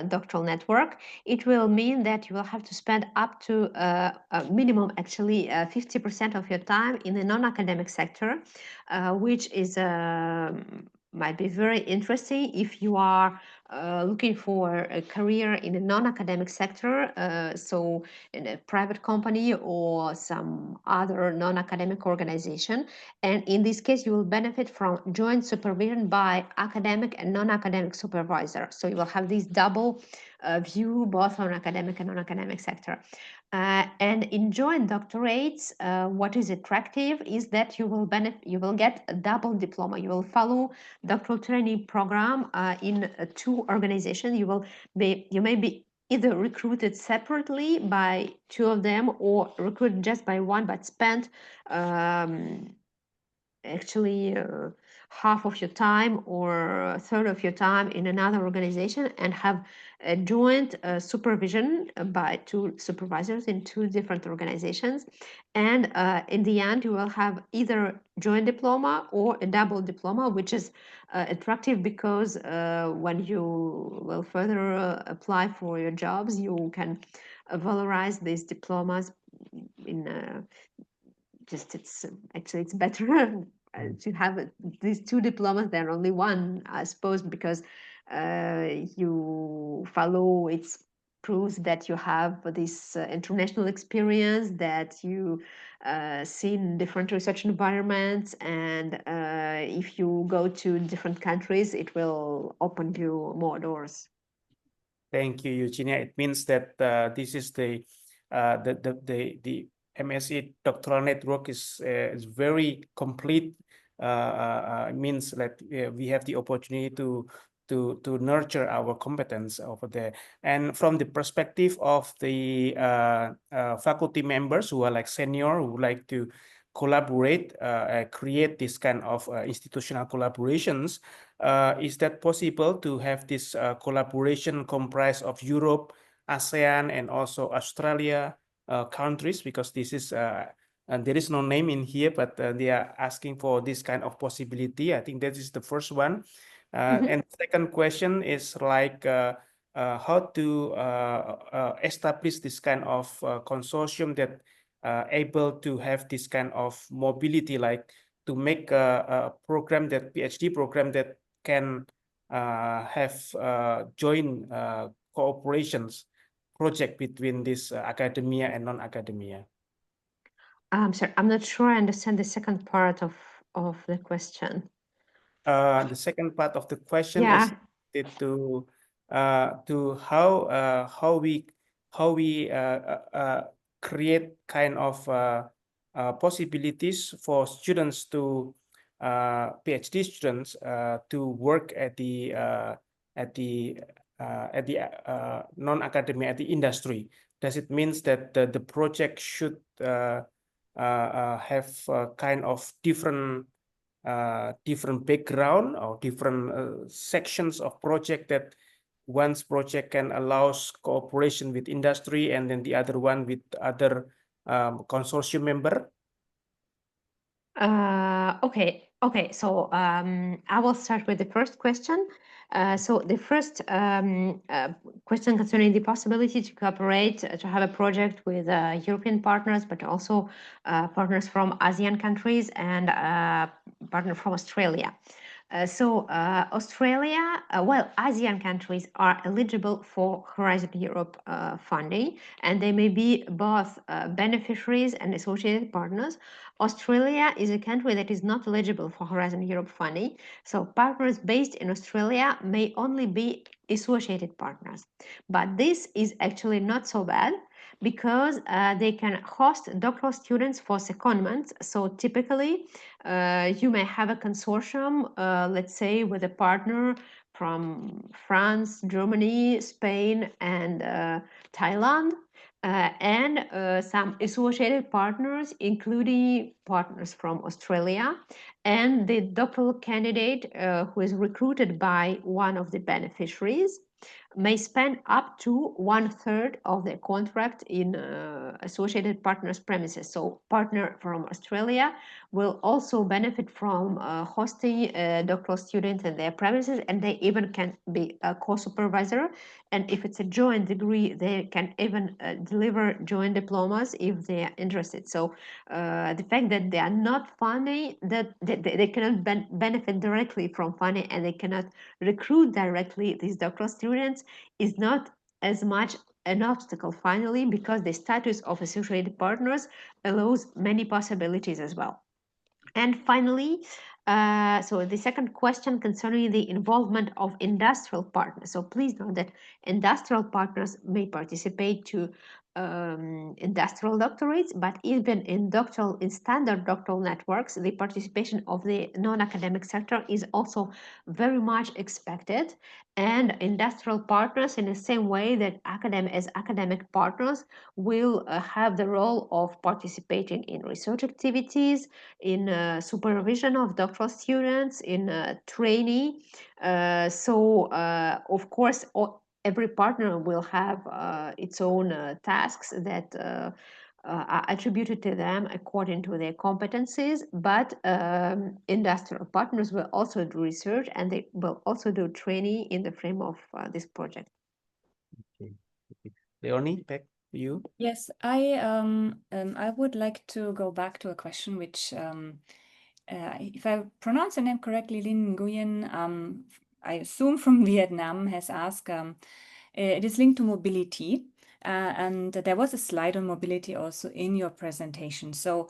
Speaker 3: doctoral network, it will mean that you will have to spend up to a minimum, actually, 50% of your time in the non-academic sector, which is might be very interesting if you are looking for a career in a non-academic sector, so in a private company or some other non-academic organization. And in this case, you will benefit from joint supervision by academic and non-academic supervisor. So you will have this double view, both on academic and non-academic sector. And in joint doctorates, what is attractive is that you will get a double diploma. You will follow doctoral training program in two organizations. You may be either recruited separately by two of them or recruited just by one, but spent actually half of your time or a third of your time in another organization, and have a joint supervision by two supervisors in two different organizations. And in the end, you will have either joint diploma or a double diploma, which is attractive because when you will further apply for your jobs, you can valorize these diplomas in just it's better to have these two diplomas than only one, I suppose, because you follow its proves that you have this international experience, that you seen different research environments, and if you go to different countries, it will open you more doors.
Speaker 1: Thank you, Eugenia. It means that this is the MSCA Doctoral Network is very complete. It means that we have the opportunity to nurture our competence over there. And from the perspective of the faculty members who are like senior, who like to collaborate, create this kind of institutional collaborations, is that possible to have this collaboration comprised of Europe, ASEAN, and also Australia countries? Because this is and there is no name in here, but they are asking for this kind of possibility. I think that is the first one. And second question is like how to establish this kind of consortium that able to have this kind of mobility, like to make a program, that PhD program that can have joint cooperations project between this academia and non-academia.
Speaker 3: Sorry, I'm not sure I understand the second part of the question.
Speaker 1: The second part of the question
Speaker 3: Yeah.
Speaker 1: is related to how we create kind of possibilities for students to PhD students to work at the non-academic, at the industry. Does it means that the project should have kind of different background or different sections of project, that one's project can allows cooperation with industry and then the other one with other consortium member?
Speaker 3: Okay. So I will start with the first question. So the first question concerning the possibility to cooperate, to have a project with European partners, but also partners from ASEAN countries and partner from Australia. Australia, well, ASEAN countries are eligible for Horizon Europe funding, and they may be both beneficiaries and associated partners. Australia is a country that is not eligible for Horizon Europe funding, so partners based in Australia may only be associated partners. But this is actually not so bad, because they can host doctoral students for secondments. So typically, you may have a consortium, let's say, with a partner from France, Germany, Spain, and Thailand, and some associated partners, including partners from Australia, and the doctoral candidate who is recruited by one of the beneficiaries may spend up to 1/3 of their contract in associated partners' premises. So partner from Australia will also benefit from hosting a doctoral student in their premises, and they even can be a co-supervisor. And if it's a joint degree, they can even deliver joint diplomas if they are interested. So the fact that they are not funding, that they cannot benefit directly from funding, and they cannot recruit directly these doctoral students, is not as much an obstacle finally, because the status of associated partners allows many possibilities as well. And finally, so the second question concerning the involvement of industrial partners. So please note that industrial partners may participate to industrial doctorates, but even in standard doctoral networks, the participation of the non-academic sector is also very much expected. And industrial partners, in the same way that academic partners, will have the role of participating in research activities, in supervision of doctoral students, in training. Of course, every partner will have its own tasks that are attributed to them according to their competencies, but industrial partners will also do research, and they will also do training in the frame of this project.
Speaker 1: Okay. Leonie, back to you.
Speaker 2: Yes, I would like to go back to a question which, if I pronounce the name correctly, Linh Nguyen, I assume from Vietnam, has asked. It is linked to mobility, and there was a slide on mobility also in your presentation. So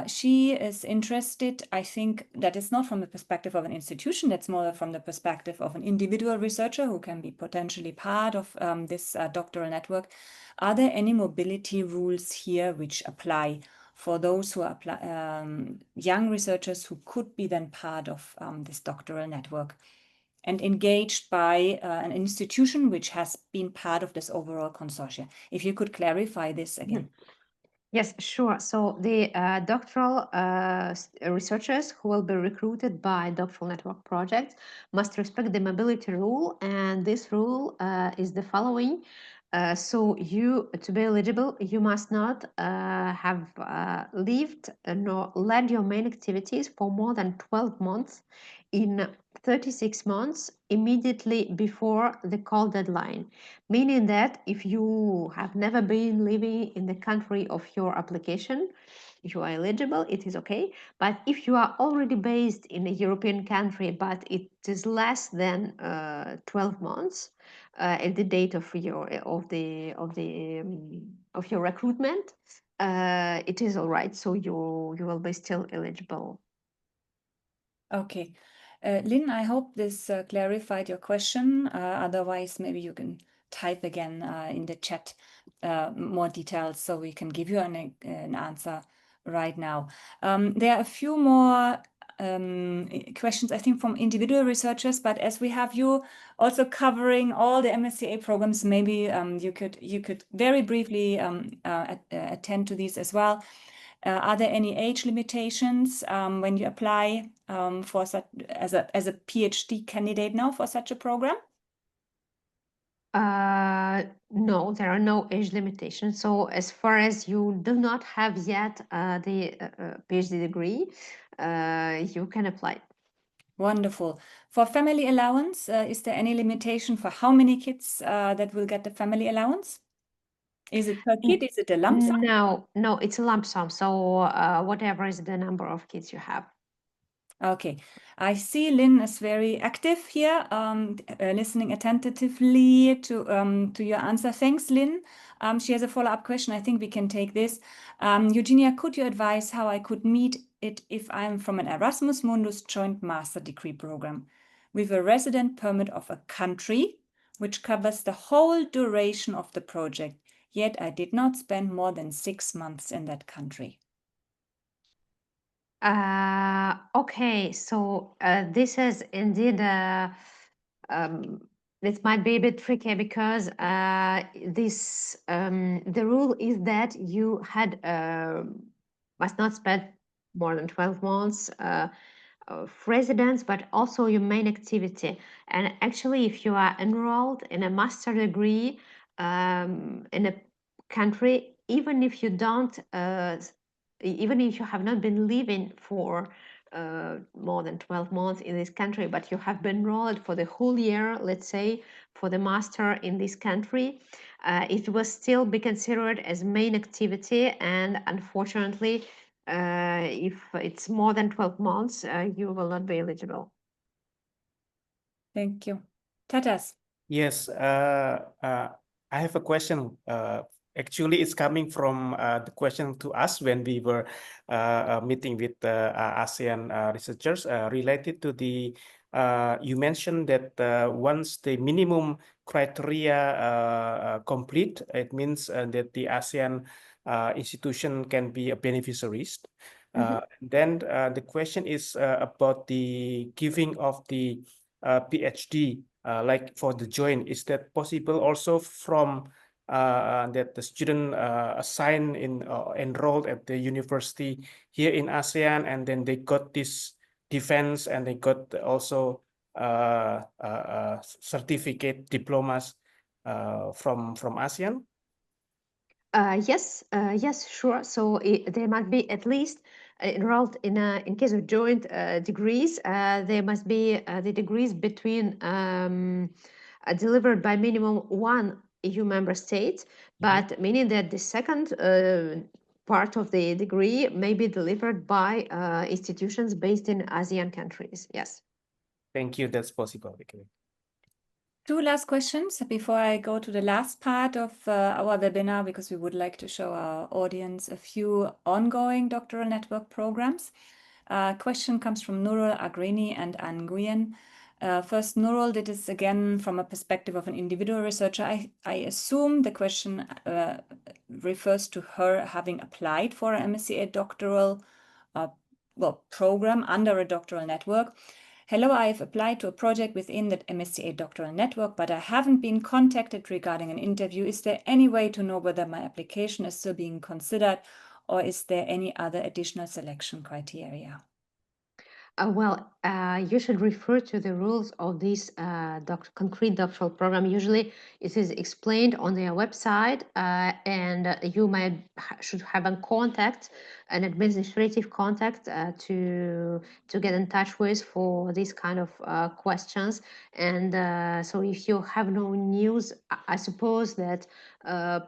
Speaker 2: she is interested, I think that is not from the perspective of an institution, that's more from the perspective of an individual researcher who can be potentially part of this doctoral network. Are there any mobility rules here which apply for those who are young researchers who could be then part of this doctoral network and engaged by an institution which has been part of this overall consortium? If you could clarify this again.
Speaker 3: Yes, sure. So the doctoral researchers who will be recruited by doctoral network projects must respect the mobility rule, and this rule is the following. So to be eligible, you must not have lived nor led your main activities for more than 12 months in 36 months immediately before the call deadline, meaning that if you have never been living in the country of your application, if you are eligible, it is okay. But if you are already based in a European country, but it is less than 12 months at the date of your recruitment, it is all right. So you will be still eligible.
Speaker 2: Okay. Lynn, I hope this clarified your question. Otherwise, maybe you can type again in the chat more details so we can give you an answer right now. There are a few more questions, I think, from individual researchers, but as we have you also covering all the MSCA programs, maybe you could very briefly attend to these as well. Are there any age limitations when you apply for such as a PhD candidate now for such a program?
Speaker 3: No, there are no age limitations. So as far as you do not have yet the PhD degree, you can apply.
Speaker 2: Wonderful. For family allowance, is there any limitation for how many kids that will get the family allowance? Is it per kid? Is it a lump sum?
Speaker 3: No, it's a lump sum. So whatever is the number of kids you have.
Speaker 2: Okay, I see Lynn is very active here, listening attentively to your answer. Thanks, Lynn. She has a follow-up question. I think we can take this. Eugenia, could you advise how I could meet it if I'm from an Erasmus Mundus joint master degree program with a resident permit of a country which covers the whole duration of the project, yet I did not spend more than 6 months in that country?
Speaker 3: Okay, so this is indeed this might be a bit tricky because the rule is that you had must not spend more than 12 months of residence, but also your main activity. And actually, if you are enrolled in a master degree in a country, even if you don't even if you have not been living for more than 12 months in this country, but you have been enrolled for the whole year, let's say, for the master in this country, it will still be considered as main activity. And unfortunately, if it's more than 12 months, you will not be eligible.
Speaker 2: Thank you. Tatas.
Speaker 1: Yes, I have a question. Actually, it's coming from the question to us when we were meeting with ASEAN researchers related to the, you mentioned that once the minimum criteria complete, it means that the ASEAN institution can be a beneficiaries. Then the question is about the giving of the PhD. Like for the joint, is that possible also from that the student assigned in enrolled at the university here in ASEAN, and then they got this defense and they got also certificate diplomas from ASEAN?
Speaker 3: Yes, sure. So they must be at least enrolled in case of joint degrees. There must be the degrees between delivered by minimum one EU member state, but meaning that the second part of the degree may be delivered by institutions based in ASEAN countries. Yes.
Speaker 1: Thank you. That's possible. Okay.
Speaker 2: Two last questions before I go to the last part of our webinar, because we would like to show our audience a few ongoing doctoral network programs. Question comes from Nurul Agrini and Anh Nguyen. First, Nurul, that is again from a perspective of an individual researcher. I assume the question refers to her having applied for an MSCA doctoral program under a doctoral network. Hello, I have applied to a project within the MSCA Doctoral Network, but I haven't been contacted regarding an interview. Is there any way to know whether my application is still being considered, or is there any other additional selection criteria?
Speaker 3: You should refer to the rules of this concrete doctoral program. Usually it is explained on their website, and you should have an administrative contact to get in touch with for these kind of questions. And so if you have no news, I suppose that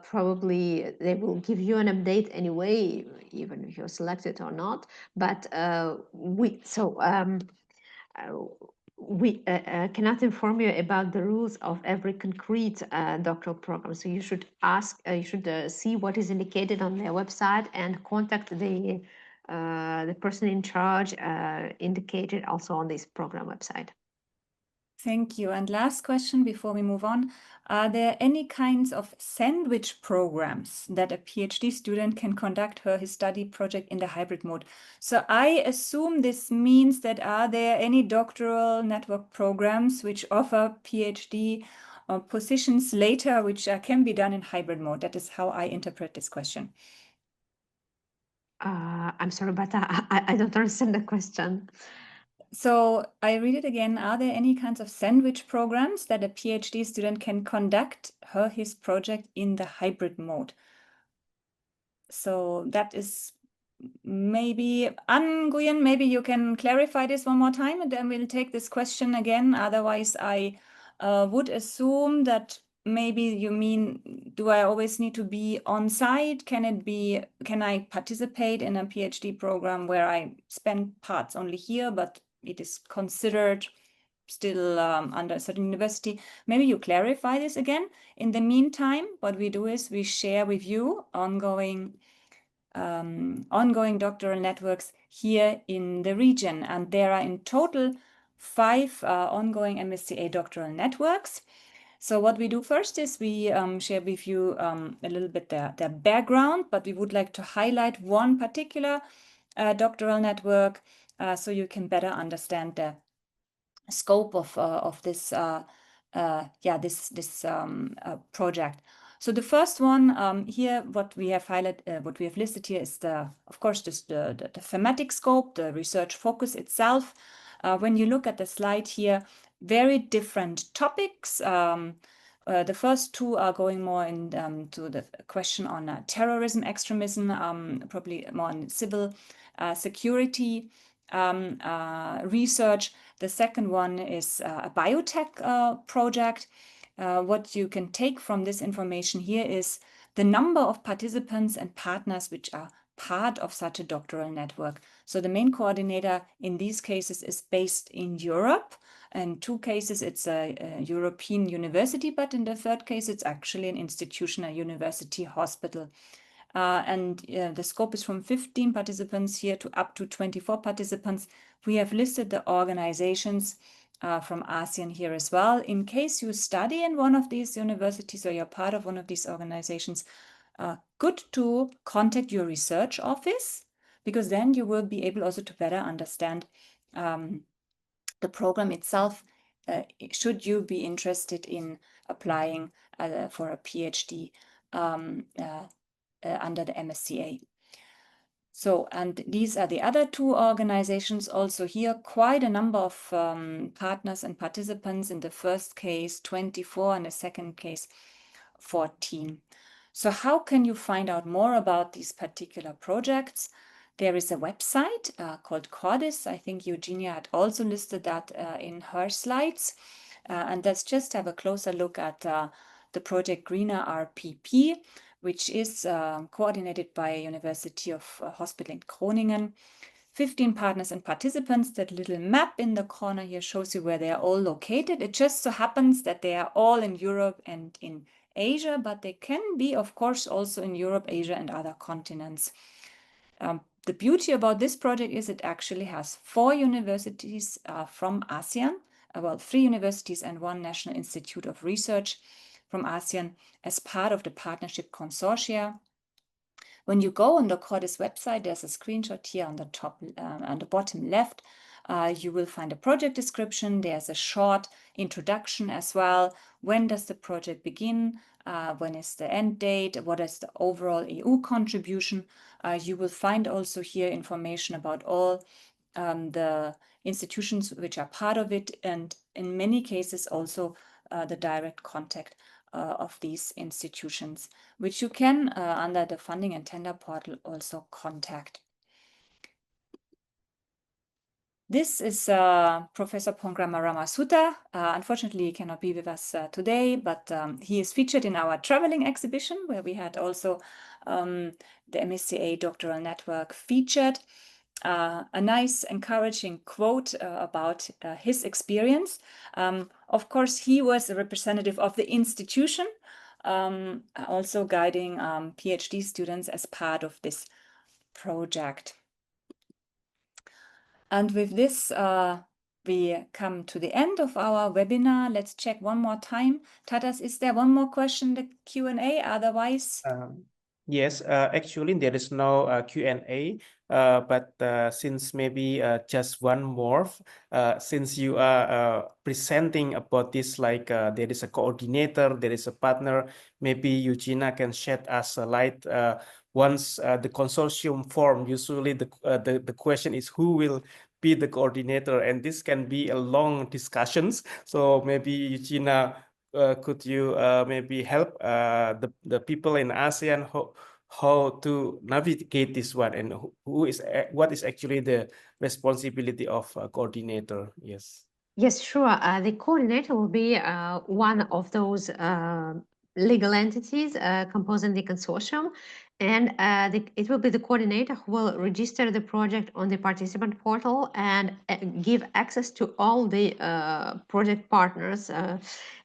Speaker 3: probably they will give you an update anyway, even if you're selected or not. But we cannot inform you about the rules of every concrete doctoral program. So you should see what is indicated on their website and contact the person in charge indicated also on this program website.
Speaker 2: Thank you. And last question before we move on. Are there any kinds of sandwich programs that a PhD student can conduct his study project in the hybrid mode? So I assume this means that are there any doctoral network programs which offer PhD positions later, which can be done in hybrid mode? That is how I interpret this question.
Speaker 3: I'm sorry, but I don't understand the question.
Speaker 2: So I read it again. Are there any kinds of sandwich programs that a PhD student can conduct his project in the hybrid mode? So that is maybe, Anh Nguyen, maybe you can clarify this one more time, and then we'll take this question again. Otherwise, I would assume that maybe you mean, do I always need to be on site? Can I participate in a PhD program where I spend parts only here, but it is considered still under a certain university? Maybe you clarify this again. In the meantime, what we do is we share with you ongoing doctoral networks here in the region. And there are in total 5 ongoing MSCA doctoral networks. So what we do first is we share with you a little bit their background, but we would like to highlight one particular doctoral network so you can better understand the scope of this project. So the first one here, what we have highlighted, what we have listed here is of course, the thematic scope, the research focus itself. When you look at the slide here, very different topics. The first 2 are going more to the question on terrorism, extremism, probably more on civil security research. The second one is a biotech project. What you can take from this information here is the number of participants and partners which are part of such a doctoral network. So the main coordinator in these cases is based in Europe. In 2 cases, it's a European university, but in the third case, it's actually an institution, a university hospital. The scope is from 15 participants here to up to 24 participants. We have listed the organizations from ASEAN here as well. In case you study in one of these universities or you're part of one of these organizations, good to contact your research office, because then you will be able also to better understand the program itself, should you be interested in applying for a PhD under the MSCA. So, and these are the other 2 organizations. Also here, quite a number of partners and participants. In the first case, 24, and the second case, 14. So how can you find out more about these particular projects? There is a website called CORDIS. I think Eugenia had also listed that in her slides. And let's just have a closer look at the project Greener RPP, which is coordinated by University of Hospital in Groningen. 15 partners and participants. That little map in the corner here shows you where they are all located. It just so happens that they are all in Europe and in Asia, but they can be, of course, also in Europe, Asia, and other continents. The beauty about this project is it actually has 4 universities from ASEAN, well, 3 universities and 1 National Institute of Research from ASEAN as part of the partnership consortia. When you go on the CORDIS website, there's a screenshot here on the top, on the bottom left. You will find a project description. There's a short introduction as well. When does the project begin? When is the end date? What is the overall EU contribution? You will find also here information about all the institutions which are part of it, and in many cases also the direct contact of these institutions, which you can, under the funding and tender portal, also contact. This is Professor Pongrama Ramasutta. Unfortunately, he cannot be with us today, but he is featured in our traveling exhibition, where we had also the MSCA Doctoral Network featured. A nice, encouraging quote about his experience. Of course, he was a representative of the institution, also guiding PhD students as part of this project. And with this, we come to the end of our webinar. Let's check one more time. Tatas, is there one more question, the Q&A? Otherwise...
Speaker 1: Yes, actually there is no Q&A, but since maybe just one more, since you are presenting about this, like there is a coordinator, there is a partner, maybe Eugenia can shed us a light. Once the consortium form, usually the question is who will be the coordinator, and this can be a long discussions. So maybe Eugenia, could you maybe help the people in ASEAN how to navigate this one, and what is actually the responsibility of a coordinator? Yes.
Speaker 3: Yes, sure. The coordinator will be one of those legal entities composing the consortium, and it will be the coordinator who will register the project on the participant portal and give access to all the project partners.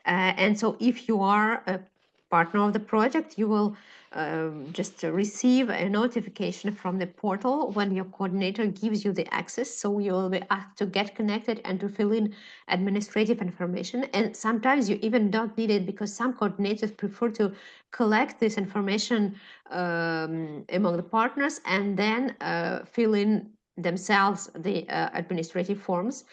Speaker 3: And so if you are a partner of the project, you will just receive a notification from the portal when your coordinator gives you the access. So you will be asked to get connected and to fill in administrative information. And sometimes you even don't need it, because some coordinators prefer to collect this information among the partners and then fill in themselves the administrative forms.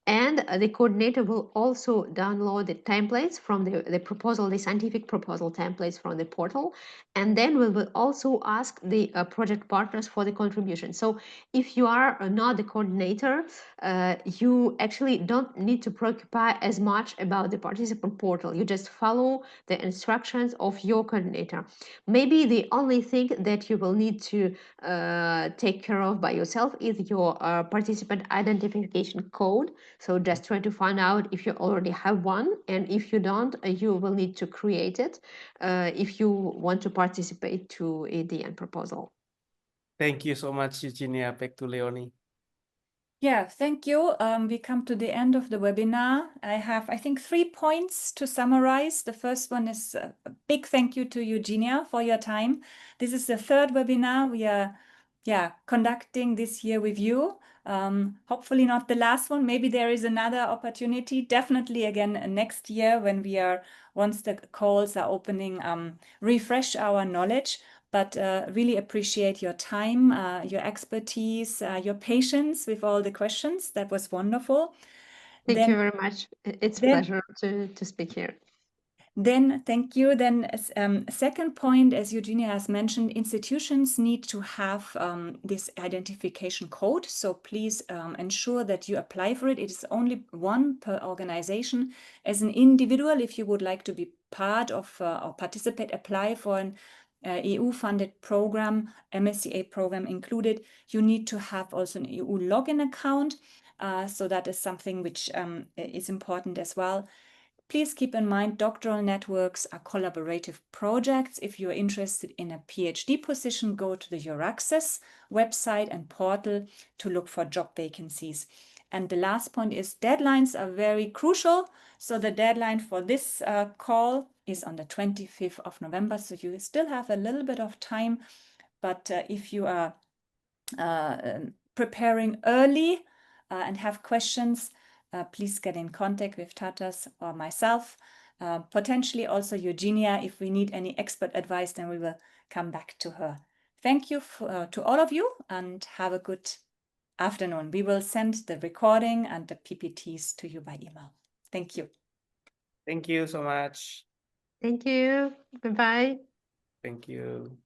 Speaker 3: And the coordinator will also download the templates from the proposal, the scientific proposal templates from the portal. And then we will also ask the project partners for the contribution. So if you are not the coordinator, you actually don't need to preoccupy as much about the participant portal. You just follow the instructions of your coordinator. Maybe the only thing that you will need to take care of by yourself is your participant identification code. So just try to find out if you already have one, and if you don't, you will need to create it if you want to participate to the end proposal.
Speaker 1: Thank you so much, Eugenia. Back to Leonie.
Speaker 2: Yeah, thank you. We come to the end of the webinar. I have, I think, 3 points to summarize. The first one is a big thank you to Eugenia for your time. This is the 3rd webinar we are conducting this year with you. Hopefully not the last one. Maybe there is another opportunity. Definitely again next year when we are, once the calls are opening, refresh our knowledge. But really appreciate your time, your expertise, your patience with all the questions. That was wonderful.
Speaker 3: Thank you very much. It's a pleasure to speak here.
Speaker 2: Then, thank you. Then, second point, as Eugenia has mentioned, institutions need to have this identification code. So please ensure that you apply for it. It is only one per organization. As an individual, if you would like to be part of or participate, apply for an EU-funded program, MSCA program included, you need to have also an EU login account. So that is something which is important as well. Please keep in mind, doctoral networks are collaborative projects. If you're interested in a PhD position, go to the EURAXESS website and portal to look for job vacancies. And the last point is deadlines are very crucial. So the deadline for this call is on the 25th of November. So you still have a little bit of time. But if you are preparing early and have questions, please get in contact with Tatas or myself. Potentially also Eugenia. If we need any expert advice, then we will come back to her. Thank you to all of you, and have a good afternoon. We will send the recording and the PPTs to you by email. Thank you.
Speaker 1: Thank you so much.
Speaker 3: Thank you. Goodbye.
Speaker 1: Thank you.